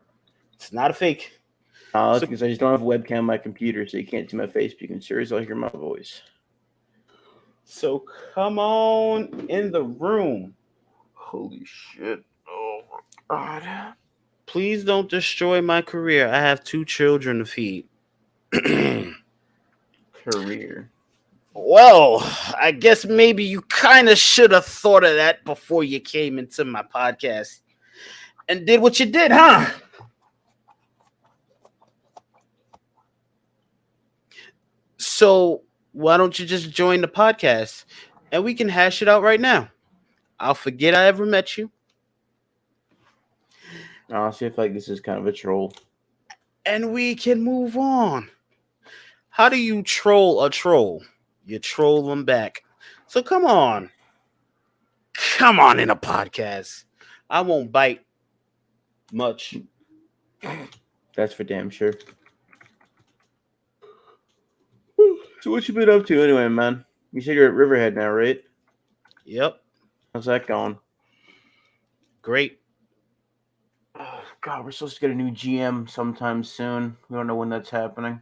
It's not a fake. It's because I just don't have a webcam on my computer, so you can't see my face, but you can sure as hell hear my voice. So come on in the room. Holy shit. Oh my god. Please don't destroy my career. I have 2 children to feed. Career. Well, I guess maybe you kind of should have thought of that before you came into my podcast and did what you did, huh? So why don't you just join the podcast and we can hash it out right now? I'll forget I ever met you. Honestly, I feel like this is kind of a troll. And we can move on. How do you troll a troll? You troll them back. So come on. Come on in a podcast. I won't bite much. That's for damn sure. So what you been up to anyway, man? You said you're at Riverhead now, right? Yep. How's that going? Great. Oh, God, we're supposed to get a new GM sometime soon. We don't know when that's happening.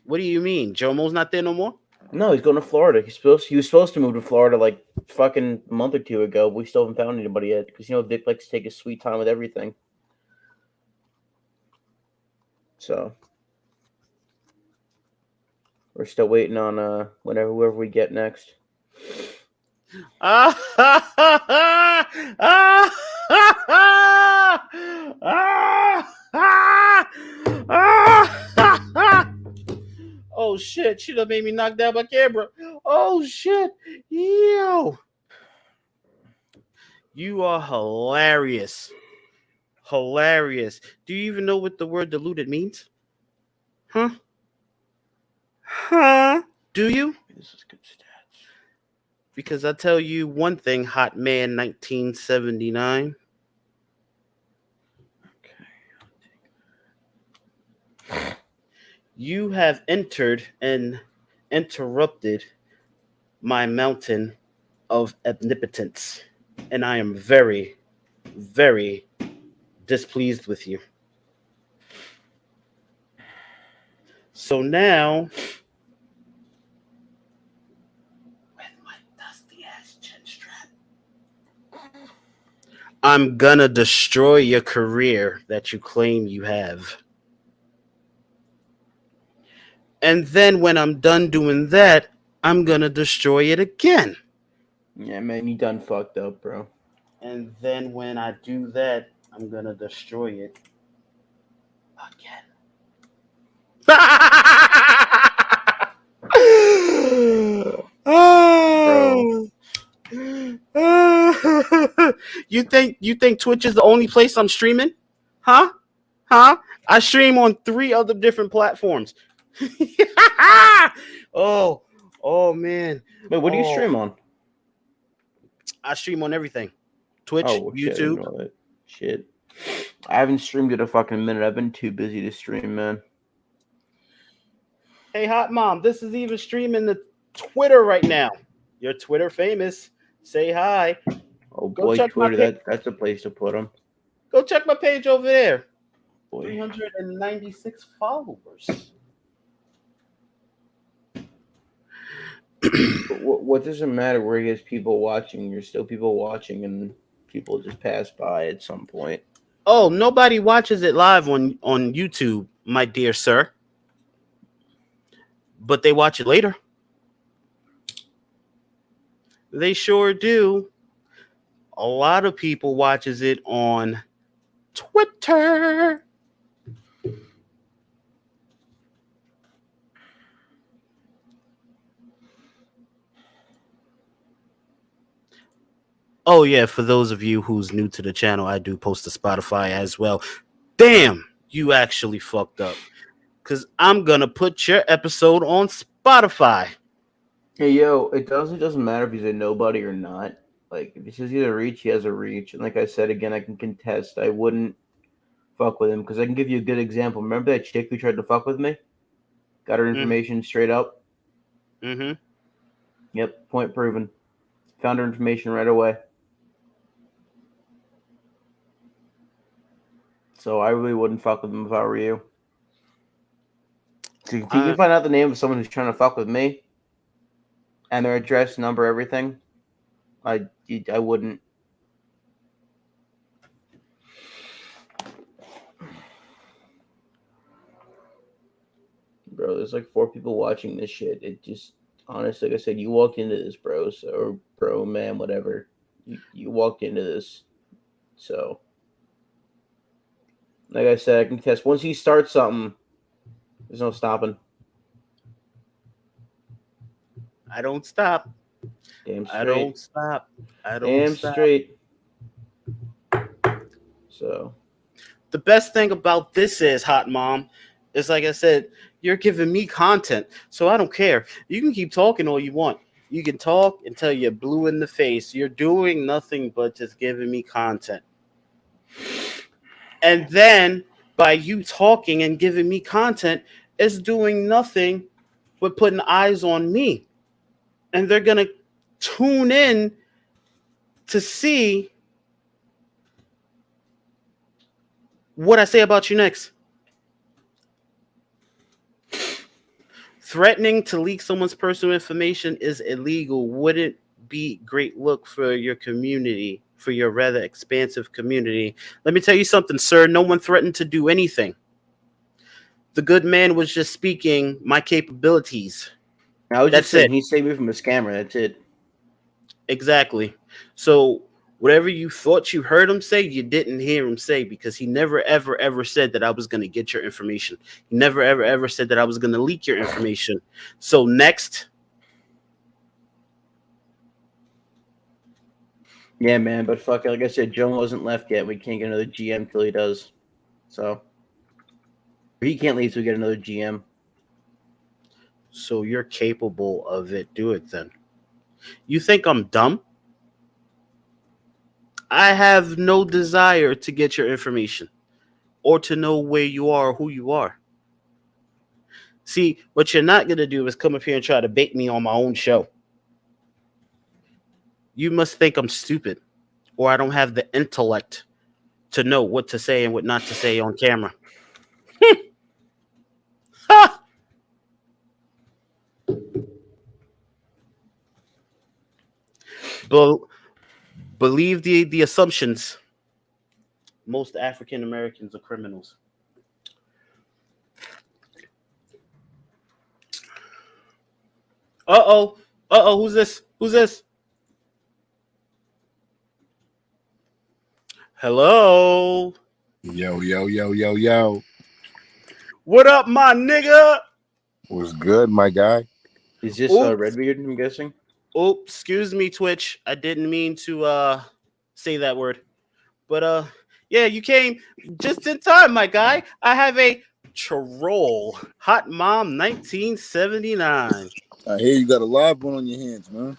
What do you mean? Jomo's not there no more? No, he's going to Florida. He was supposed to move to Florida like fucking a month or 2 ago. But we still haven't found anybody yet because Vic likes to take his sweet time with everything. So we're still waiting on whoever we get next. Oh shit, she done made me knock down my camera. Oh shit. Yo. You are hilarious. Hilarious. Do you even know what the word diluted means? Huh? Do you? This is good stats. Because I tell you one thing, Hot Man 1979. Okay. You have entered and interrupted my mountain of omnipotence. And I am very, very displeased with you. So now, with my dusty ass chin strap, I'm gonna destroy your career that you claim you have. And then when I'm done doing that, I'm gonna destroy it again. Yeah, man, you done fucked up, bro. And then when I do that, I'm gonna destroy it again. Bro. You think Twitch is the only place I'm streaming? Huh? Huh? I stream on 3 other different platforms. oh, oh man. Wait, what do you Oh, stream on? I stream on everything. Twitch, Oh, shit, I didn't YouTube. know that. Shit. I haven't streamed in a fucking minute. I've been too busy to stream, man. Hey, Hot Mom, this is even streaming the Twitter right now. You're Twitter famous. Say hi. Oh Go boy, check my Twitter, that's a place to put them. Go check my page over there. Boy. 396 followers. What does it matter where he has people watching? There's still people watching, and people just pass by at some point. Oh, nobody watches it live on YouTube, my dear sir. But they watch it later. They sure do. A lot of people watches it on Twitter. Oh yeah, for those of you who's new to the channel, I do post to Spotify as well. Damn, you actually fucked up. Cause I'm gonna put your episode on Spotify. Hey yo, it doesn't matter if he's a nobody or not. Like if he says he has a reach, he has a reach. And like I said again, I can contest. I wouldn't fuck with him because I can give you a good example. Remember that chick who tried to fuck with me? Got her information straight up. Mm-hmm. Yep, point proven. Found her information right away. So I really wouldn't fuck with him if I were you. So if you can find out the name of someone who's trying to fuck with me, and their address, number, everything, I wouldn't. Bro, there's like 4 people watching this shit. It just, honestly, like I said, you walk into this, bro, or bro, man, whatever. You walk into this. So, like I said, I can test. Once he starts something, there's no stopping. I don't stop. Damn straight. I don't stop. I don't Damn stop. straight. So, the best thing about this is, Hot Mom, is like I said, you're giving me content, so I don't care. You can keep talking all you want. You can talk until you're blue in the face. You're doing nothing but just giving me content. And then by you talking and giving me content, it's doing nothing but putting eyes on me. And they're going to tune in to see what I say about you next. Threatening to leak someone's personal information is illegal. Wouldn't be great look for your community, for your rather expansive community. Let me tell you something, sir. No one threatened to do anything. The good man was just speaking my capabilities. I was just saying, he saved me from a scammer. That's it. Exactly. So whatever you thought you heard him say, you didn't hear him say, because he never, ever, ever said that I was going to get your information. He never, ever, ever said that I was going to leak your information. So next. Yeah, man, but fuck it. Like I said, Joe wasn't left yet. We can't get another GM till he does. So he can't leave till we get another GM. So you're capable of it. Do it then. You think I'm dumb? I have no desire to get your information or to know where you are or who you are. See, what you're not going to do is come up here and try to bait me on my own show. You must think I'm stupid or I don't have the intellect to know what to say and what not to say on camera. Ha! Believe the assumptions. Most African Americans are criminals. Uh-oh. Uh-oh, who's this? Who's this? Hello. Yo, yo, yo, yo, yo. What up, my nigga? What's good, my guy? Is this Oops. Redbeard? I'm guessing. Oh, excuse me, Twitch. I didn't mean to say that word. But yeah, you came just in time, my guy. I have a troll. Hot Mom 1979. I hear you got a live one on your hands, man.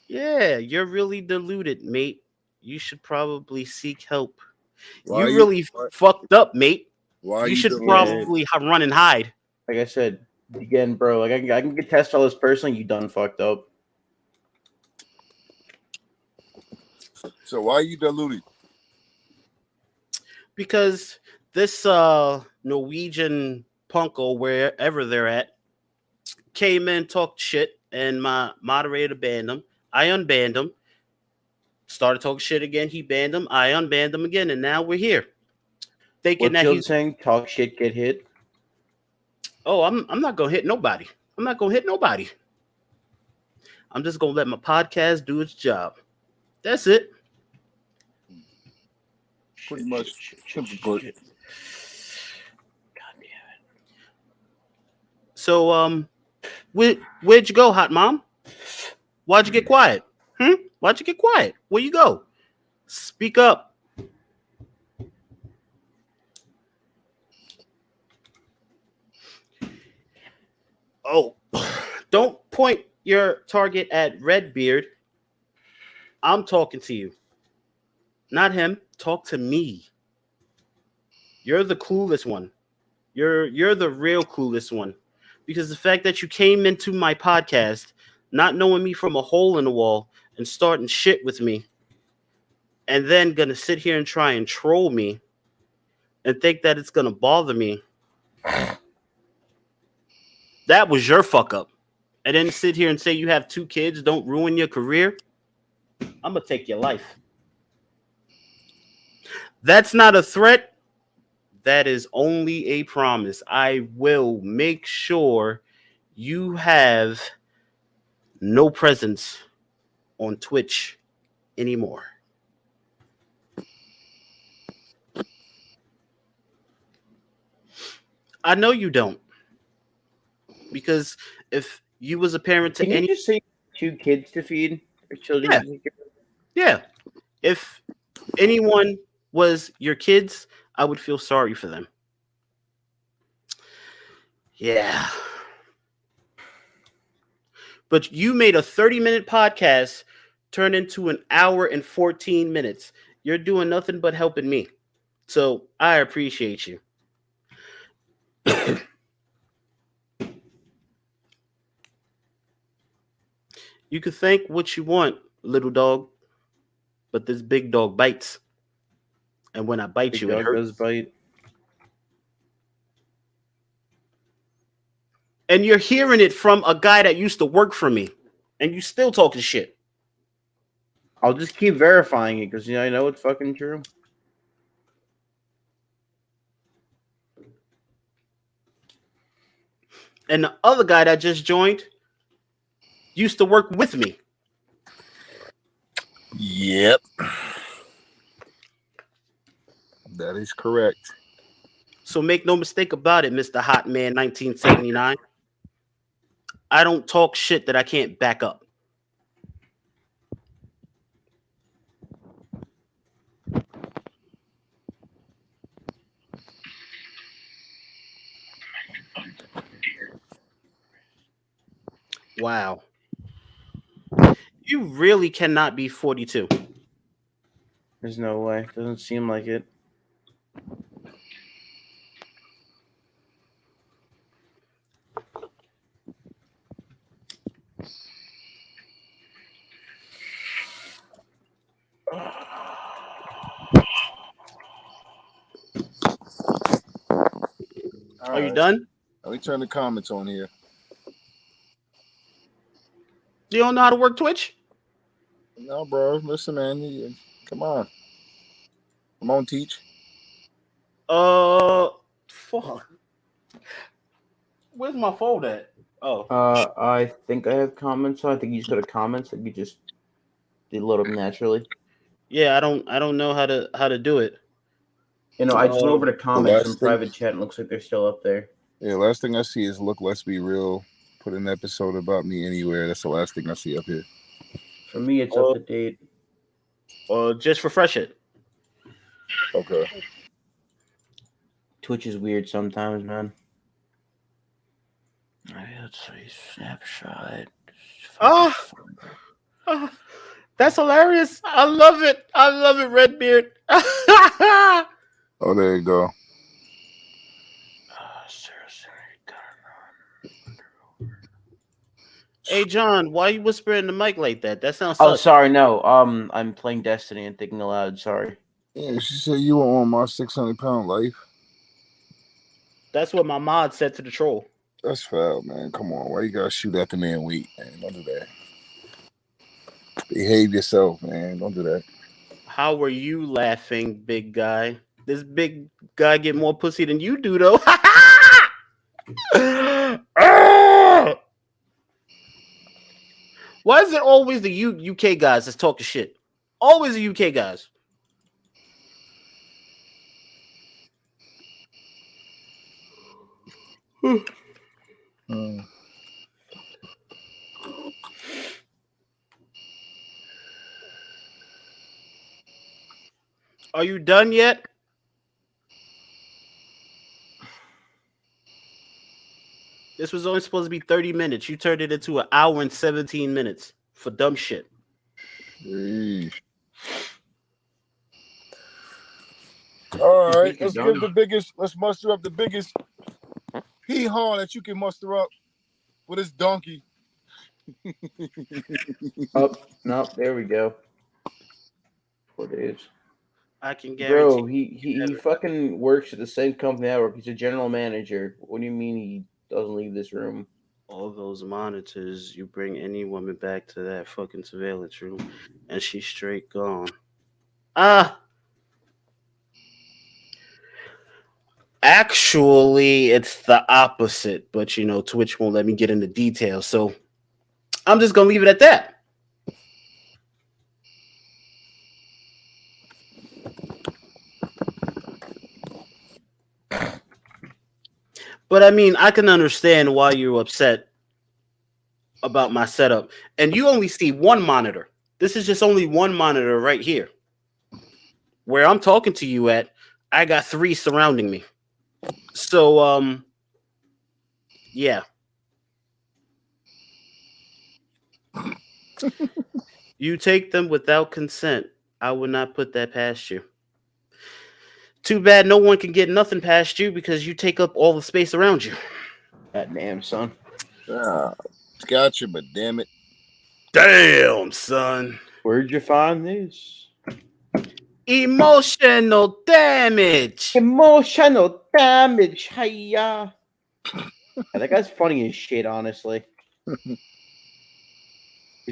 Yeah, you're really deluded, mate. You should probably seek help. Why You you really fucked up, mate. why You you should doing probably run and hide. Like I said again, bro. Like I can test all this personally. You done fucked up. So why you diluted? Because this Norwegian punko, wherever they're at, came in, talked shit, and my moderator banned him. I unbanned him. Started talking shit again. He banned him. I unbanned him again, and now we're here. Thinking What's that the old he's saying? Talk shit, get hit. I'm not gonna hit nobody. I'm not gonna hit nobody. I'm just gonna let my podcast do its job. That's it. Pretty much simply put. God damn it. So where'd you go, hot mom? Why'd you get quiet? Why'd you get quiet? Where you go? Speak up. Oh, don't point your target at Redbeard. I'm talking to you. Not him. Talk to me. You're the clueless one. You're the real clueless one. Because the fact that you came into my podcast not knowing me from a hole in the wall and starting shit with me and then gonna sit here and try and troll me and think that it's gonna bother me. That was your fuck up. And then sit here and say you have 2 kids, don't ruin your career. I'm gonna take your life. That's not a threat. That is only a promise. I will make sure you have no presence on Twitch anymore. I know you don't. Because if you was a parent to Can you any just say 2 kids to feed or children? Yeah. To take care of? Yeah. If anyone was your kids, I would feel sorry for them. Yeah. But you made a 30-minute podcast turn into an hour and 14 minutes. You're doing nothing but helping me. So I appreciate you. You can think what you want, little dog, but this big dog bites. And when I bite Big you, it dog hurts. does bite. And you're hearing it from a guy that used to work for me. And you still talking shit. I'll just keep verifying it because I know it's fucking true. And the other guy that just joined used to work with me. Yep. That is correct. So make no mistake about it, Mr. Hot Man 1979. I don't talk shit that I can't back up. Wow. You really cannot be 42. There's no way. Doesn't seem like it. All Are you right. done? Let me turn the comments on here. You don't know how to work Twitch? No, bro. Listen, man. Come on. Come on, teach. Fuck. Where's my phone at? Oh, I think I have comments. I think you just go to comments. Like you just they load up naturally. yeah. I don't know how to do it. I just went over to The comments in last thing, private chat and looks like they're still up there. yeah, last thing I see is look. Let's be real. Put an episode about me anywhere. That's the last thing I see up here. For me, it's Or, up to date. or just refresh it. Okay. Twitch is weird sometimes, man. Let's see, snapshot. Ah, ah, that's hilarious. I love it. I love it, Redbeard. Oh, there you go. Hey, John, why you whispering in the mic like that? That sounds. Oh, sus. sorry, no. I'm playing Destiny and thinking aloud. Sorry. Yeah, she said you were on my 600-pound life. That's what my mod said to the troll. That's foul, man. Come on, why you gotta shoot at the man? Weak, man. Don't do that. Behave yourself, man. Don't do that. How were you laughing, big guy? This big guy get more pussy than you do, though. Why is it always the UK guys that's talking shit? Always the UK guys. Are you done yet? This was only supposed to be 30 minutes. You turned it into an hour and 17 minutes for dumb shit. Jeez. All right, You're let's done. give the biggest. Let's muster up the biggest hee-haw that you can muster up with this donkey. Oh, no, there we go. 4 days. I can guarantee. Bro, he fucking works at the same company I work. He's a general manager. What do you mean he doesn't leave this room? All those monitors, you bring any woman back to that fucking surveillance room, and she's straight gone. Actually, it's the opposite, but Twitch won't let me get into details, so I'm just gonna leave it at that. But I mean, I can understand why you're upset about my setup. And you only see one monitor. This is just only one monitor right here. Where I'm talking to you at, I got 3 surrounding me. So, yeah. You take them without consent. I would not put that past you. Too bad no one can get nothing past you because you take up all the space around you. God damn, son. Gotcha, but damn it. Damn, son. Where'd you find this? Emotional damage. Emotional damage. Hiya. That guy's funny as shit, honestly. His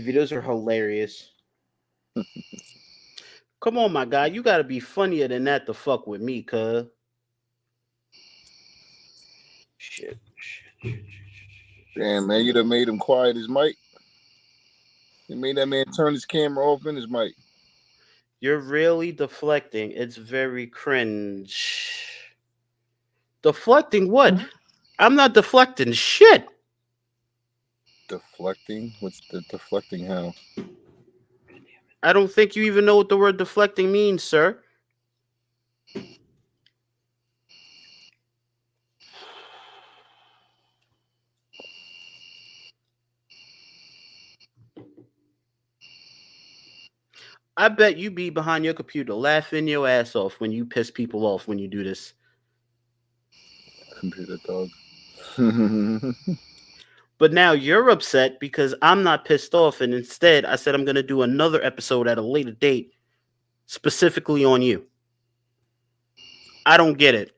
videos are hilarious. Come on, my guy. You gotta be funnier than that to fuck with me, cuz. Shit. Damn, man, you'd have made him quiet his mic. You made that man turn his camera off in his mic. You're really deflecting. It's very cringe. Deflecting what? I'm not deflecting shit. Deflecting? What's the deflecting how? I don't think you even know what the word deflecting means, sir. I bet you be behind your computer laughing your ass off when you piss people off when you do this. Computer dog. But now you're upset because I'm not pissed off, and instead I said I'm going to do another episode at a later date specifically on you. I don't get it.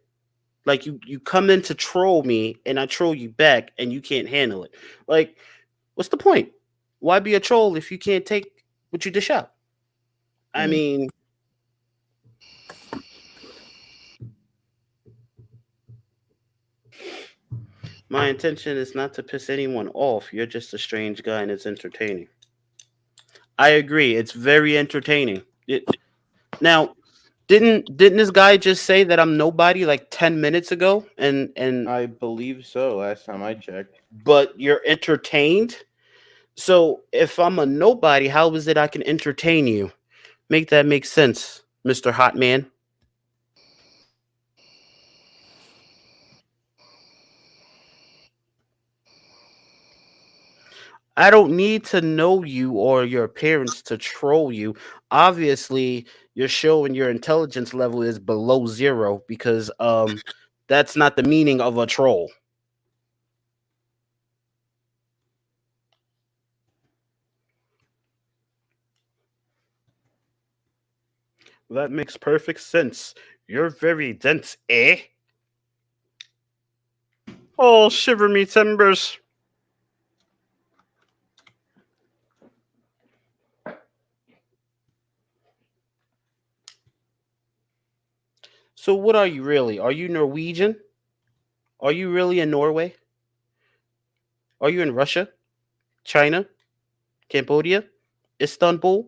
Like you come in to troll me and I troll you back and you can't handle it. Like, what's the point? Why be a troll if you can't take what you dish out? I mean, My intention is not to piss anyone off. You're just a strange guy and it's entertaining. I agree. It's very entertaining. Now, didn't this guy just say that I'm nobody like 10 minutes ago and I believe so. Last time I checked. but you're entertained? So, if I'm a nobody, how is it I can entertain you? Make that make sense, Mr. Hot Man. I don't need to know you or your appearance to troll you. Obviously, you're showing your intelligence level is below zero because that's not the meaning of a troll. That makes perfect sense. You're very dense, eh? Oh, shiver me timbers. So what are you really? Are you Norwegian? Are you really in Norway? Are you in Russia? China? Cambodia? Istanbul?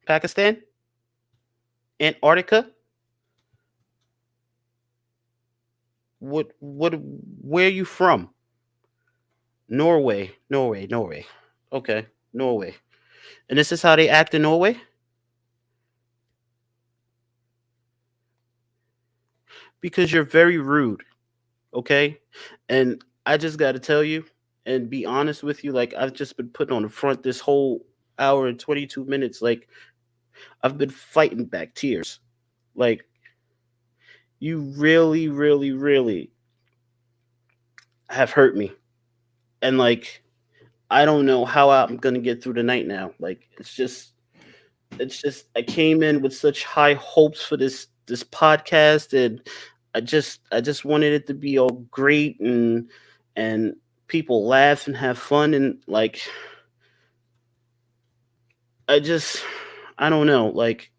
Pakistan? Antarctica? What where are you from? Norway. Okay, Norway. And this is how they act in Norway? Because you're very rude, okay? And I just got to tell you and be honest with you, like I've just been putting on the front this whole hour and 22 minutes. Like I've been fighting back tears. Like you really, really, really have hurt me. And like I don't know how I'm gonna get through the night now. Like it's just I came in with such high hopes for this podcast and I just wanted it to be all great and people laugh and have fun and like I just I don't know like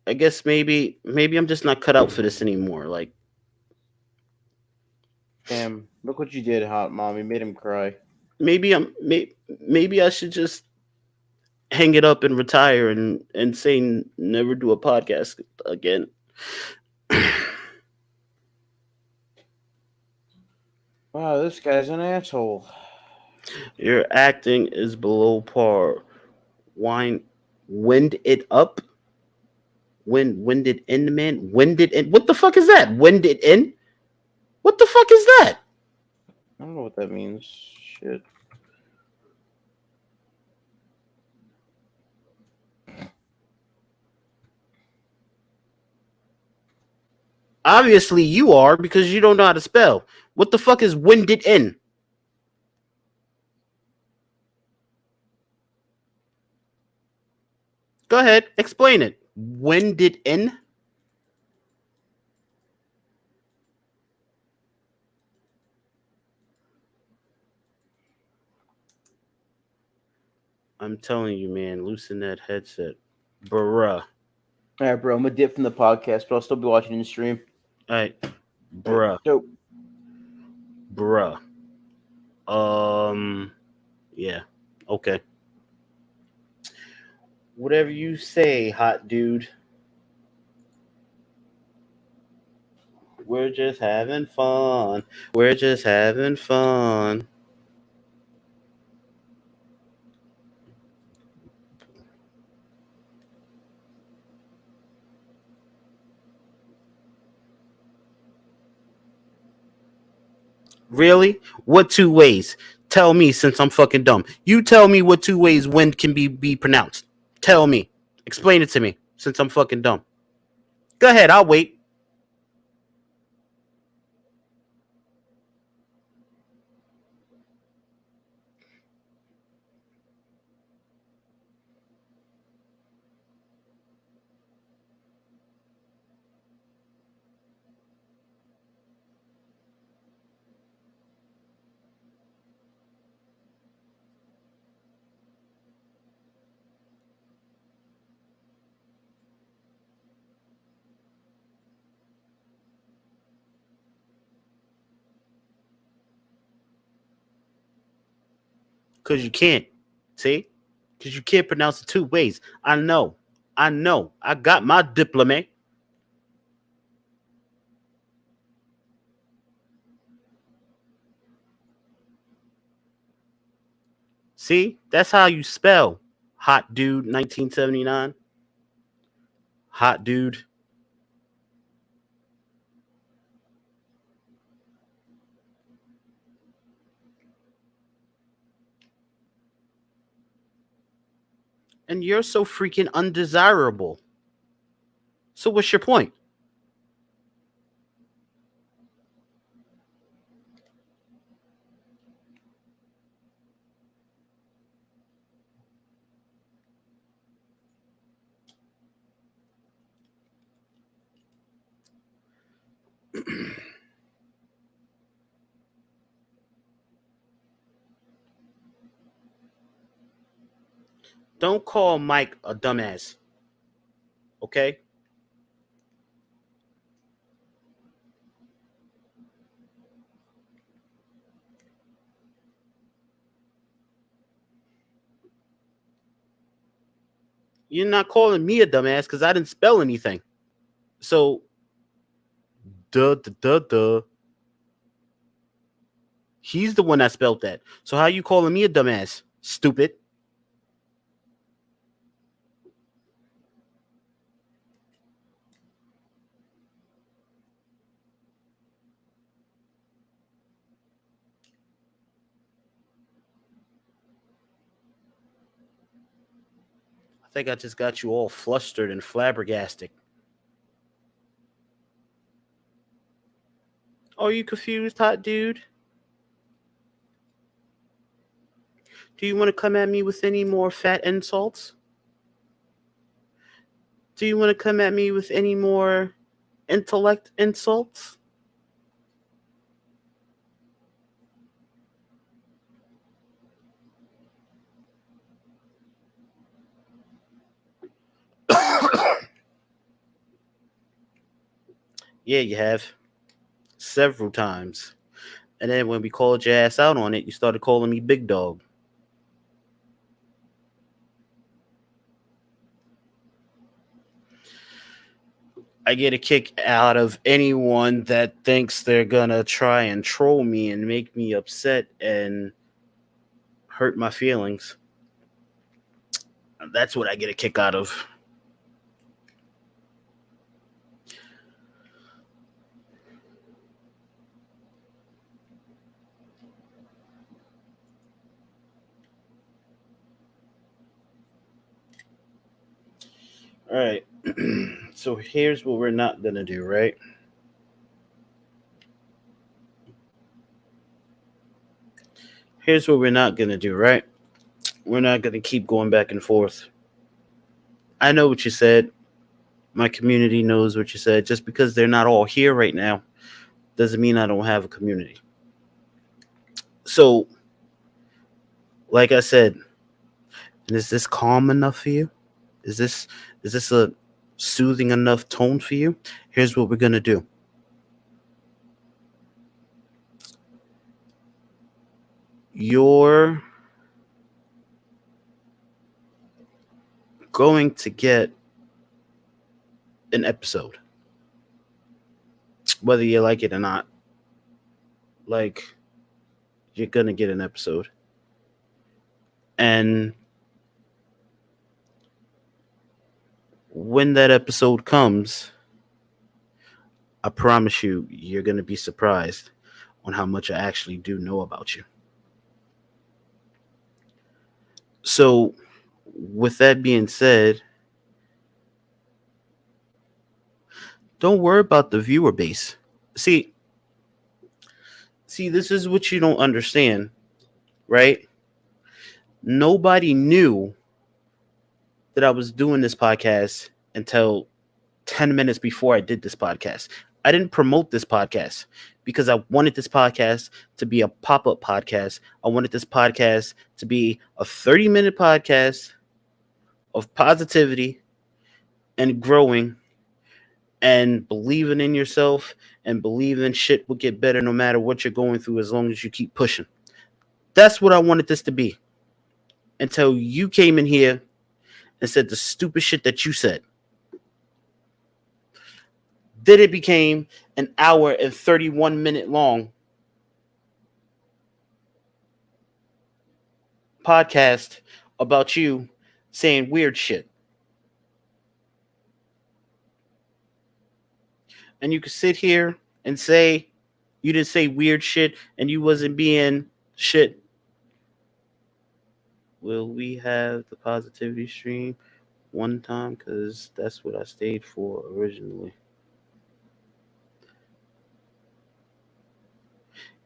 I guess maybe I'm just not cut out for this anymore like Damn, look what you did, Hot Mom. You made him cry. maybe I should just hang it up and retire and say never do a podcast again. Wow, this guy's an asshole. Your acting is below par. Wine, wind it up. Wind it in, man. Wind it in. What the fuck is that? Wind it in. What the fuck is that? I don't know what that means. Shit. Obviously, you are because you don't know how to spell. What the fuck is wind it in? Go ahead, explain it. Wind it in. I'm telling you, man, loosen that headset, bruh. All right, bro. I'm gonna dip from the podcast, but I'll still be watching in the stream. All right, All right, bruh, dope. bruh. Yeah, okay. Whatever you say, hot dude. We're just having fun. We're just having fun. Really? What two ways? Tell me since I'm fucking dumb. You tell me what two ways wind can be pronounced. Tell me. Explain it to me since I'm fucking dumb. Go ahead, I'll wait. Because you can't. See? Because you can't pronounce it two ways. I know. I got my diploma. See? That's how you spell Hot Dude 1979. Hot Dude. And you're so freaking undesirable. So what's your point? Don't call Mike a dumbass. Okay? You're not calling me a dumbass because I didn't spell anything. So, duh. He's the one that spelled that. So how you calling me a dumbass? Stupid. I think I just got you all flustered and flabbergasted. Are you confused, hot dude? Do you want to come at me with any more fat insults? Do you want to come at me with any more intellect insults? Yeah, you have. Several times. And then when we called your ass out on it, you started calling me big dog. I get a kick out of anyone that thinks they're gonna try and troll me and make me upset and hurt my feelings. That's what I get a kick out of. All right. So here's what we're not gonna do, right? Here's what we're not gonna do, right? We're not gonna keep going back and forth. I know what you said. My community knows what you said. Just because they're not all here right now doesn't mean I don't have a community. So, like I said, is this calm enough for you? Is this a soothing enough tone for you? Here's what we're gonna do. You're going to get an episode, whether you like it or not. Like, you're gonna get an episode, and when that episode comes, I promise you, you're gonna be surprised on how much I actually do know about you. So, with that being said, don't worry about the viewer base. See, this is what you don't understand, right? Nobody knew that I was doing this podcast until 10 minutes before I did this podcast. I didn't promote this podcast because I wanted this podcast to be a pop-up podcast. I wanted this podcast to be a 30-minute podcast of positivity and growing and believing in yourself and believing shit will get better no matter what you're going through as long as you keep pushing. That's what I wanted this to be. until you came in here and said the stupid shit that you said. Then it became an hour and 31-minute long podcast about you saying weird shit. And you could sit here and say you didn't say weird shit and you wasn't being shit. Will we have the positivity stream one time? Because that's what I stayed for originally.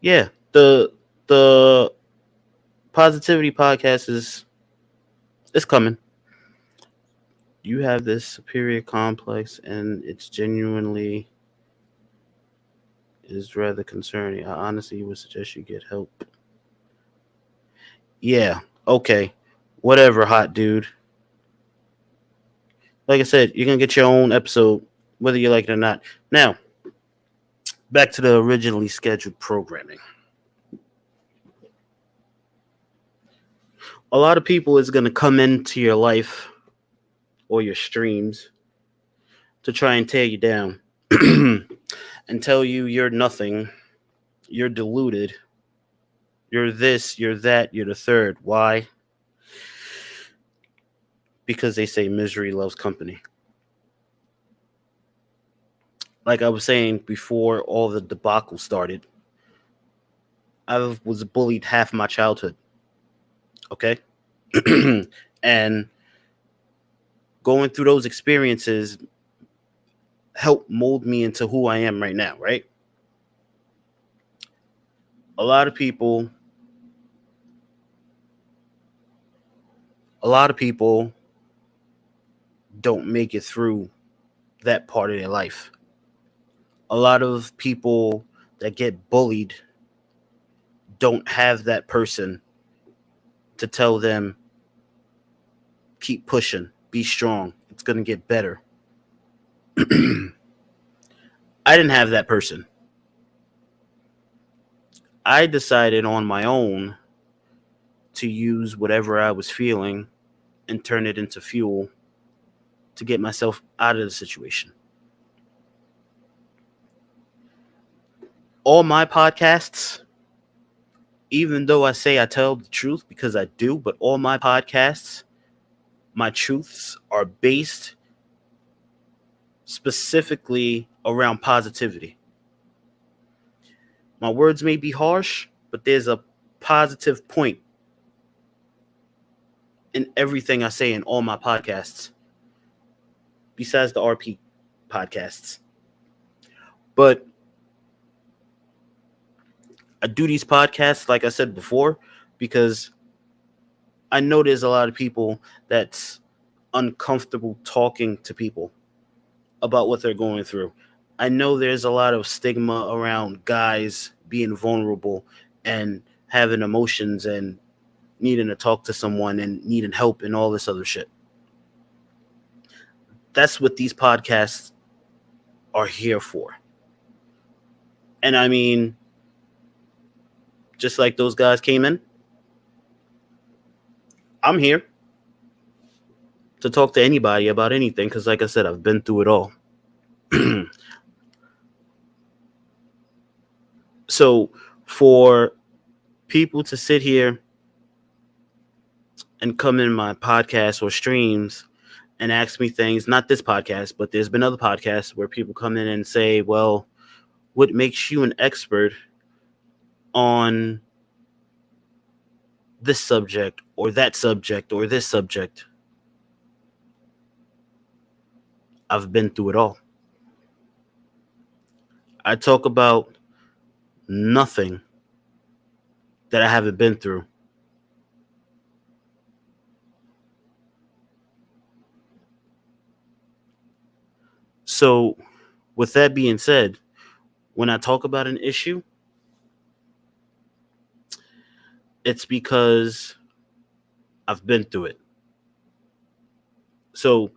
Yeah, the positivity podcast is coming. You have this superior complex, and it's genuinely is rather concerning. I honestly would suggest you get help. Yeah, okay, whatever, hot dude. Like I said, you're gonna get your own episode, whether you like it or not. Now, back to the originally scheduled programming. A lot of people is gonna come into your life or your streams to try and tear you down and tell you you're nothing, you're deluded, you're this, you're that, you're the third. Why? Because they say misery loves company. Like I was saying before all the debacle started, I was bullied half my childhood. Okay? And going through those experiences helped mold me into who I am right now, right? A lot of people don't make it through that part of their life. A lot of people that get bullied don't have that person to tell them, keep pushing, be strong, it's going to get better. I didn't have that person. I decided on my own to use whatever I was feeling and turn it into fuel to get myself out of the situation. All my podcasts, even though I say I tell the truth, because I do, but all my podcasts, my truths are based specifically around positivity. My words may be harsh, but there's a positive point in everything I say in all my podcasts, besides the RP podcasts. But I do these podcasts, like I said before, because I know there's a lot of people that's uncomfortable talking to people about what they're going through. I know there's a lot of stigma around guys being vulnerable and having emotions and needing to talk to someone and needing help and all this other shit. That's what these podcasts are here for. And I mean, just like those guys came in, I'm here to talk to anybody about anything because, like I said, I've been through it all. So for people to sit here and come in my podcast or streams and ask me things, not this podcast, but there's been other podcasts where people come in and say, well, what makes you an expert on this subject or that subject or this subject? I've been through it all. I talk about nothing that I haven't been through. So, with that being said, when I talk about an issue, it's because I've been through it. So,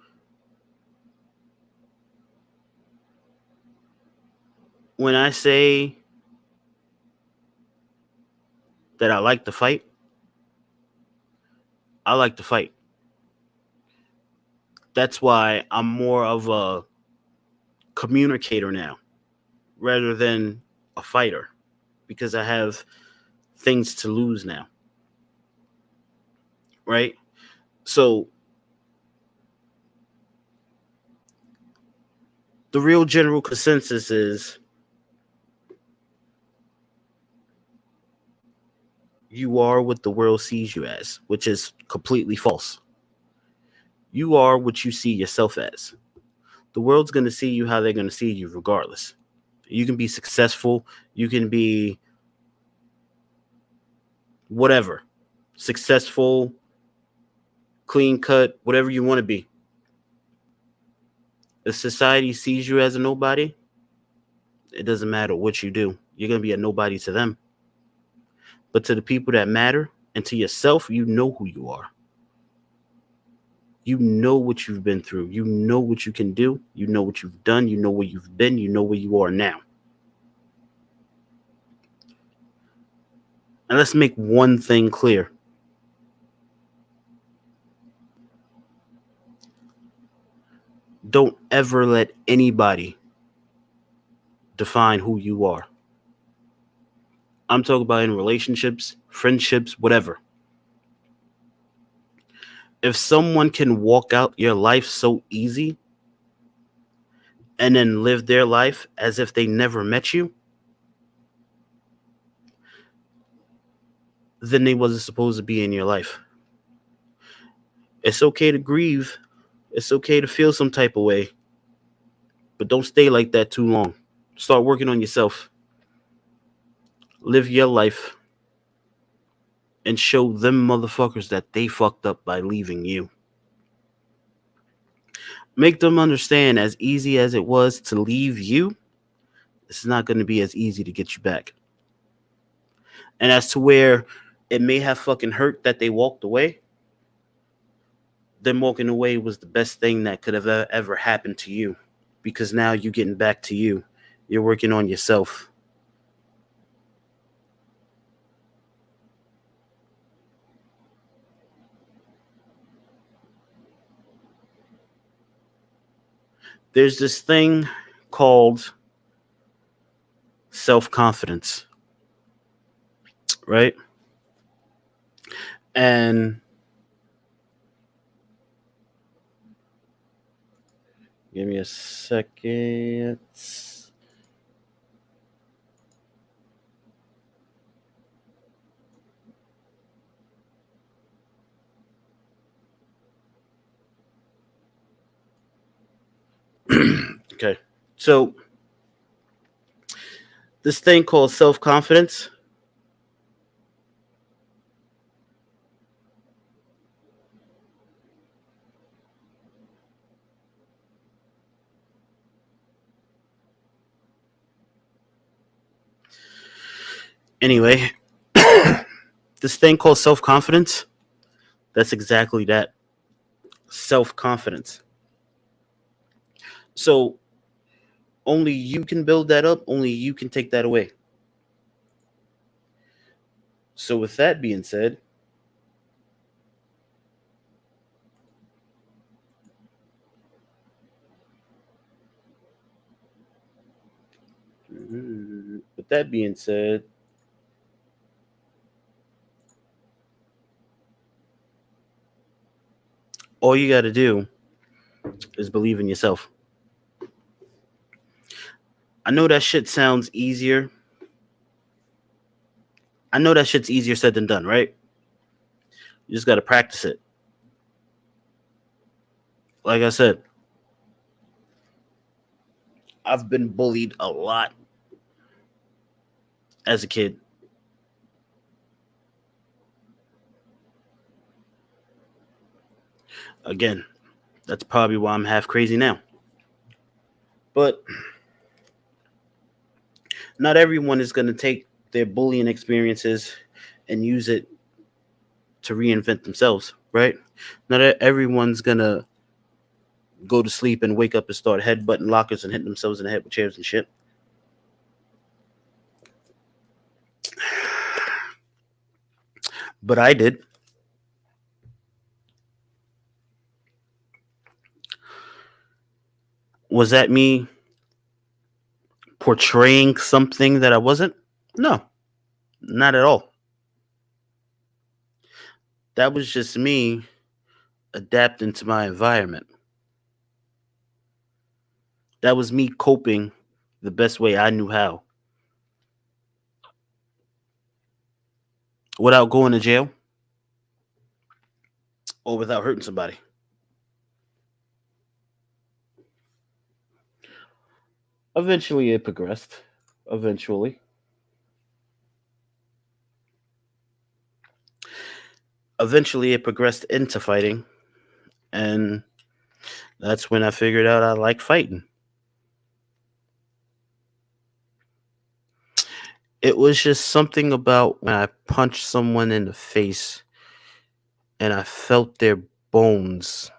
when I say that I like to fight, I like to fight. That's why I'm more of a communicator now rather than a fighter, because I have things to lose now. Right? So the real general consensus is you are what the world sees you as, which is completely false. You are what you see yourself as. The world's going to see you how they're going to see you regardless. You can be successful, you can be whatever, successful, clean cut, whatever you want to be. If society sees you as a nobody, it doesn't matter what you do. You're going to be a nobody to them. But to the people that matter and to yourself, you know who you are. You know what you've been through. You know what you can do. You know what you've done. You know where you've been. You know where you are now. And let's make one thing clear. Don't ever let anybody define who you are. I'm talking about in relationships, friendships, whatever. If someone can walk out your life so easy and then live their life as if they never met you, then they wasn't supposed to be in your life. It's okay to grieve. It's okay to feel some type of way. But don't stay like that too long. Start working on yourself. Live your life. And show them motherfuckers that they fucked up by leaving you. Make them understand, as easy as it was to leave you, it's not going to be as easy to get you back. And as to where it may have fucking hurt that they walked away, them walking away was the best thing that could have ever happened to you. Because now you're getting back to you. You're working on yourself. There's this thing called self-confidence, right? And give me a second. Okay. So this thing called self-confidence, anyway, this thing called self-confidence, that's exactly that. Self-confidence. So only you can build that up, only you can take that away. So with that being said, all you got to do is believe in yourself. I know that shit sounds easier. I know that shit's easier said than done, right? You just got to practice it. Like I said, I've been bullied a lot as a kid. Again, that's probably why I'm half crazy now. But not everyone is going to take their bullying experiences and use it to reinvent themselves, right? Not everyone's going to go to sleep and wake up and start headbutting lockers and hitting themselves in the head with chairs and shit. But I did. Was that me portraying something that I wasn't? No, not at all. That was just me adapting to my environment. That was me coping the best way I knew how without going to jail or without hurting somebody. Eventually, it progressed. Eventually. Eventually, it progressed into fighting. And that's when I figured out I like fighting. It was just something about when I punched someone in the face and I felt their bones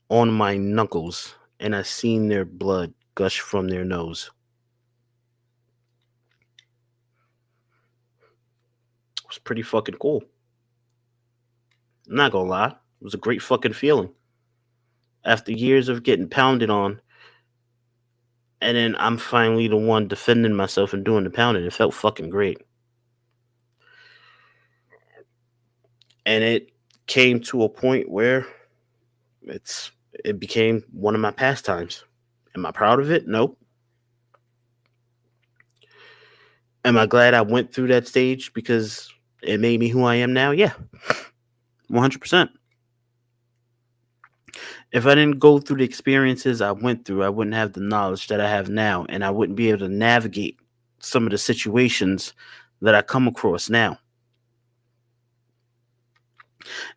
on my knuckles and I seen their blood gush from their nose. It was pretty fucking cool. I'm not gonna lie. It was a great fucking feeling. After years of getting pounded on, and then I'm finally the one defending myself and doing the pounding. It felt fucking great. And it came to a point where it became one of my pastimes. Am I proud of it? Nope. Am I glad I went through that stage because it made me who I am now? Yeah. 100%. If I didn't go through the experiences I went through, I wouldn't have the knowledge that I have now, and I wouldn't be able to navigate some of the situations that I come across now.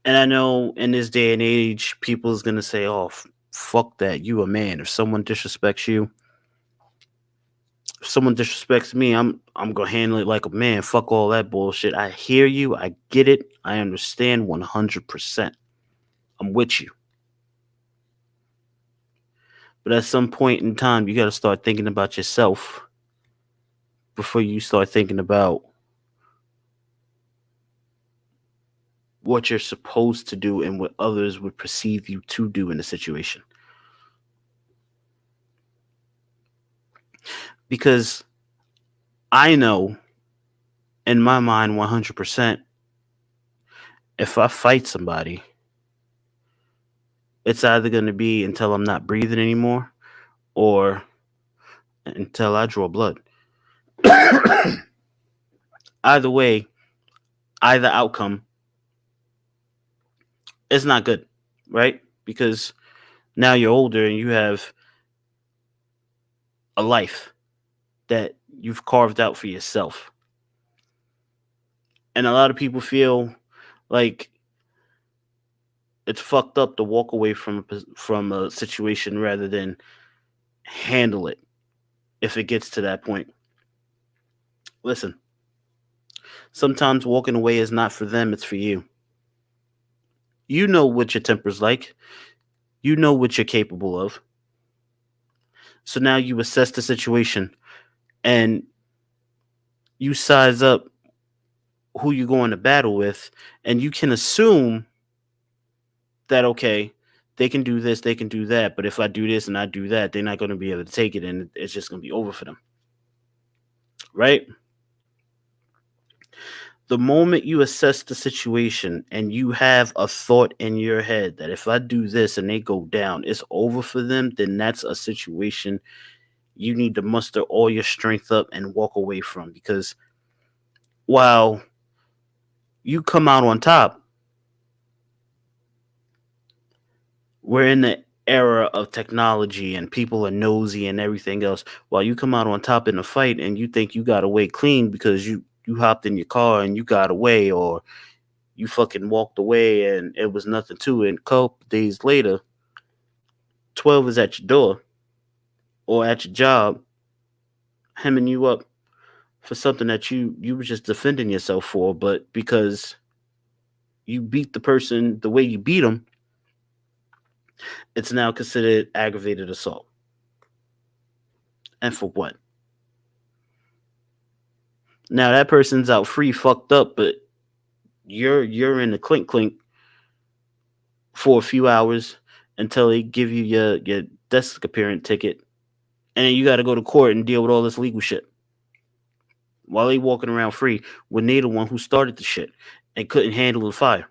And I know in this day and age, people is gonna say, "Oh, fuck that! You a man. If someone disrespects you, if someone disrespects me, I'm gonna handle it like a man. Fuck all that bullshit." I hear you. I get it. I understand 100%. I'm with you. But at some point in time, you got to start thinking about yourself before you start thinking about what you're supposed to do and what others would perceive you to do in a situation. Because I know in my mind 100%, if I fight somebody, it's either going to be until I'm not breathing anymore or until I draw blood. Either way, either outcome, it's not good, right? Because now you're older and you have a life that you've carved out for yourself. And a lot of people feel like it's fucked up to walk away from a situation rather than handle it if it gets to that point. Listen, sometimes walking away is not for them, it's for you. You know what your temper's like. You know what you're capable of. So now you assess the situation and you size up who you're going to battle with, and you can assume that, okay, they can do this, they can do that, but if I do this and I do that, they're not going to be able to take it, and it's just going to be over for them. Right? The moment you assess the situation and you have a thought in your head that if I do this and they go down, it's over for them, then that's a situation you need to muster all your strength up and walk away from. Because while you come out on top, we're in the era of technology and people are nosy and everything else. While you come out on top in a fight and you think you got away clean because you hopped in your car and you got away, or you fucking walked away and it was nothing to it. And a couple days later, 12 is at your door or at your job, hemming you up for something that you were just defending yourself for, but because you beat the person the way you beat them, it's now considered aggravated assault. And for what? Now that person's out free, fucked up, but you're in the clink for a few hours until they give you your desk appearance ticket, and then you got to go to court and deal with all this legal shit while they walking around free when they the one who started the shit and couldn't handle the fire.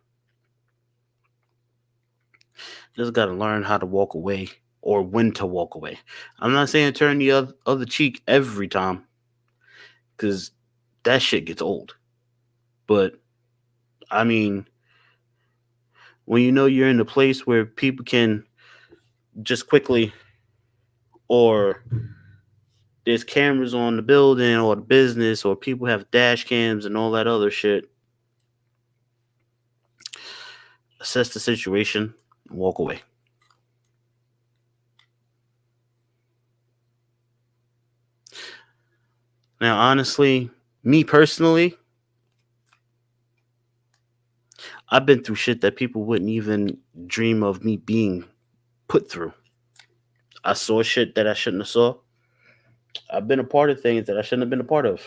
Just got to learn how to walk away or when to walk away. I'm not saying turn the other cheek every time, because that shit gets old. But I mean, when you know you're in a place where people can just quickly, or there's cameras on the building or the business, or people have dash cams and all that other shit, assess the situation and walk away. Now, honestly, me personally, I've been through shit that people wouldn't even dream of me being put through. I saw shit that I shouldn't have saw. I've been a part of things that I shouldn't have been a part of.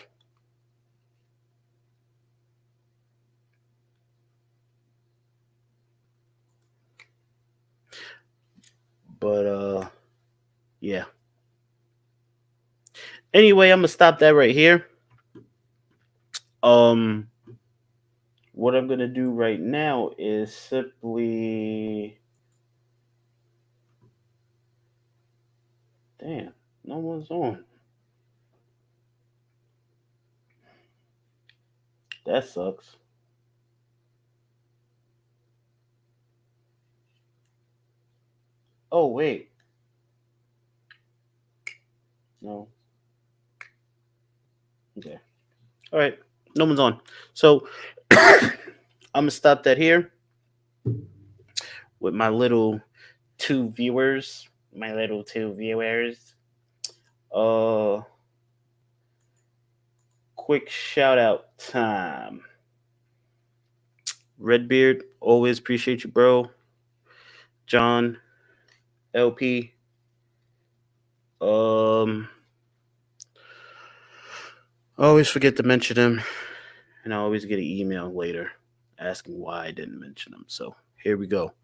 But yeah. Anyway, I'm gonna stop that right here. What I'm gonna do right now is simply, damn, no one's on. That sucks. Oh wait, no. Okay. All right. No one's on. So I'm gonna stop that here with my little two viewers. Quick shout out time. Redbeard, always appreciate you, bro. John, LP. I always forget to mention him, and I always get an email later asking why I didn't mention him. So here we go.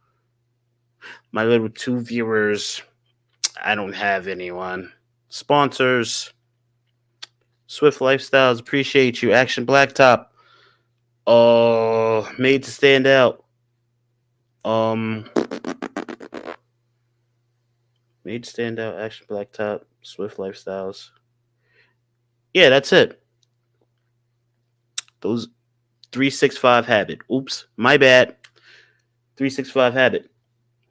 My little two viewers. I don't have anyone. Sponsors. Swift Lifestyles, appreciate you. Action Blacktop. Made to Stand Out. Made to Stand Out, Action Blacktop, Swift Lifestyles. Yeah, that's it. Those 365 Habit. Oops, my bad. 365 Habit.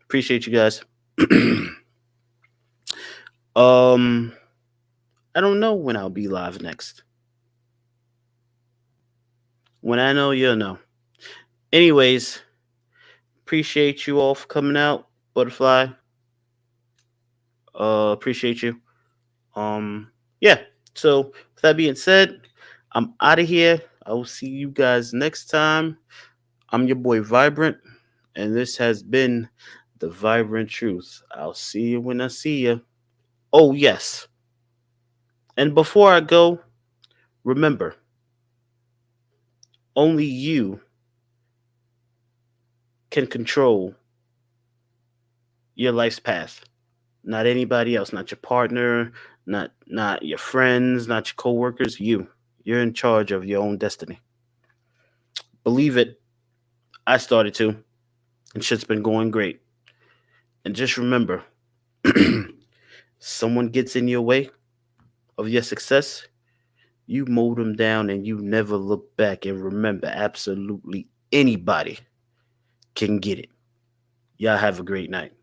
Appreciate you guys. I don't know when I'll be live next. When I know, you'll know. Anyways, appreciate you all for coming out. Butterfly. Appreciate you. Yeah. So with that being said, I'm out of here. I will see you guys next time. I'm your boy Vibrant, and this has been The Vibrant Truth. I'll see you when I see you. Oh, yes. And before I go, remember, only you can control your life's path. Not anybody else, not your partner, not your friends, not your coworkers, you. You're in charge of your own destiny. Believe it. I started to, and shit's been going great. And just remember, someone gets in your way of your success, you mow them down and you never look back. And remember, absolutely anybody can get it. Y'all have a great night.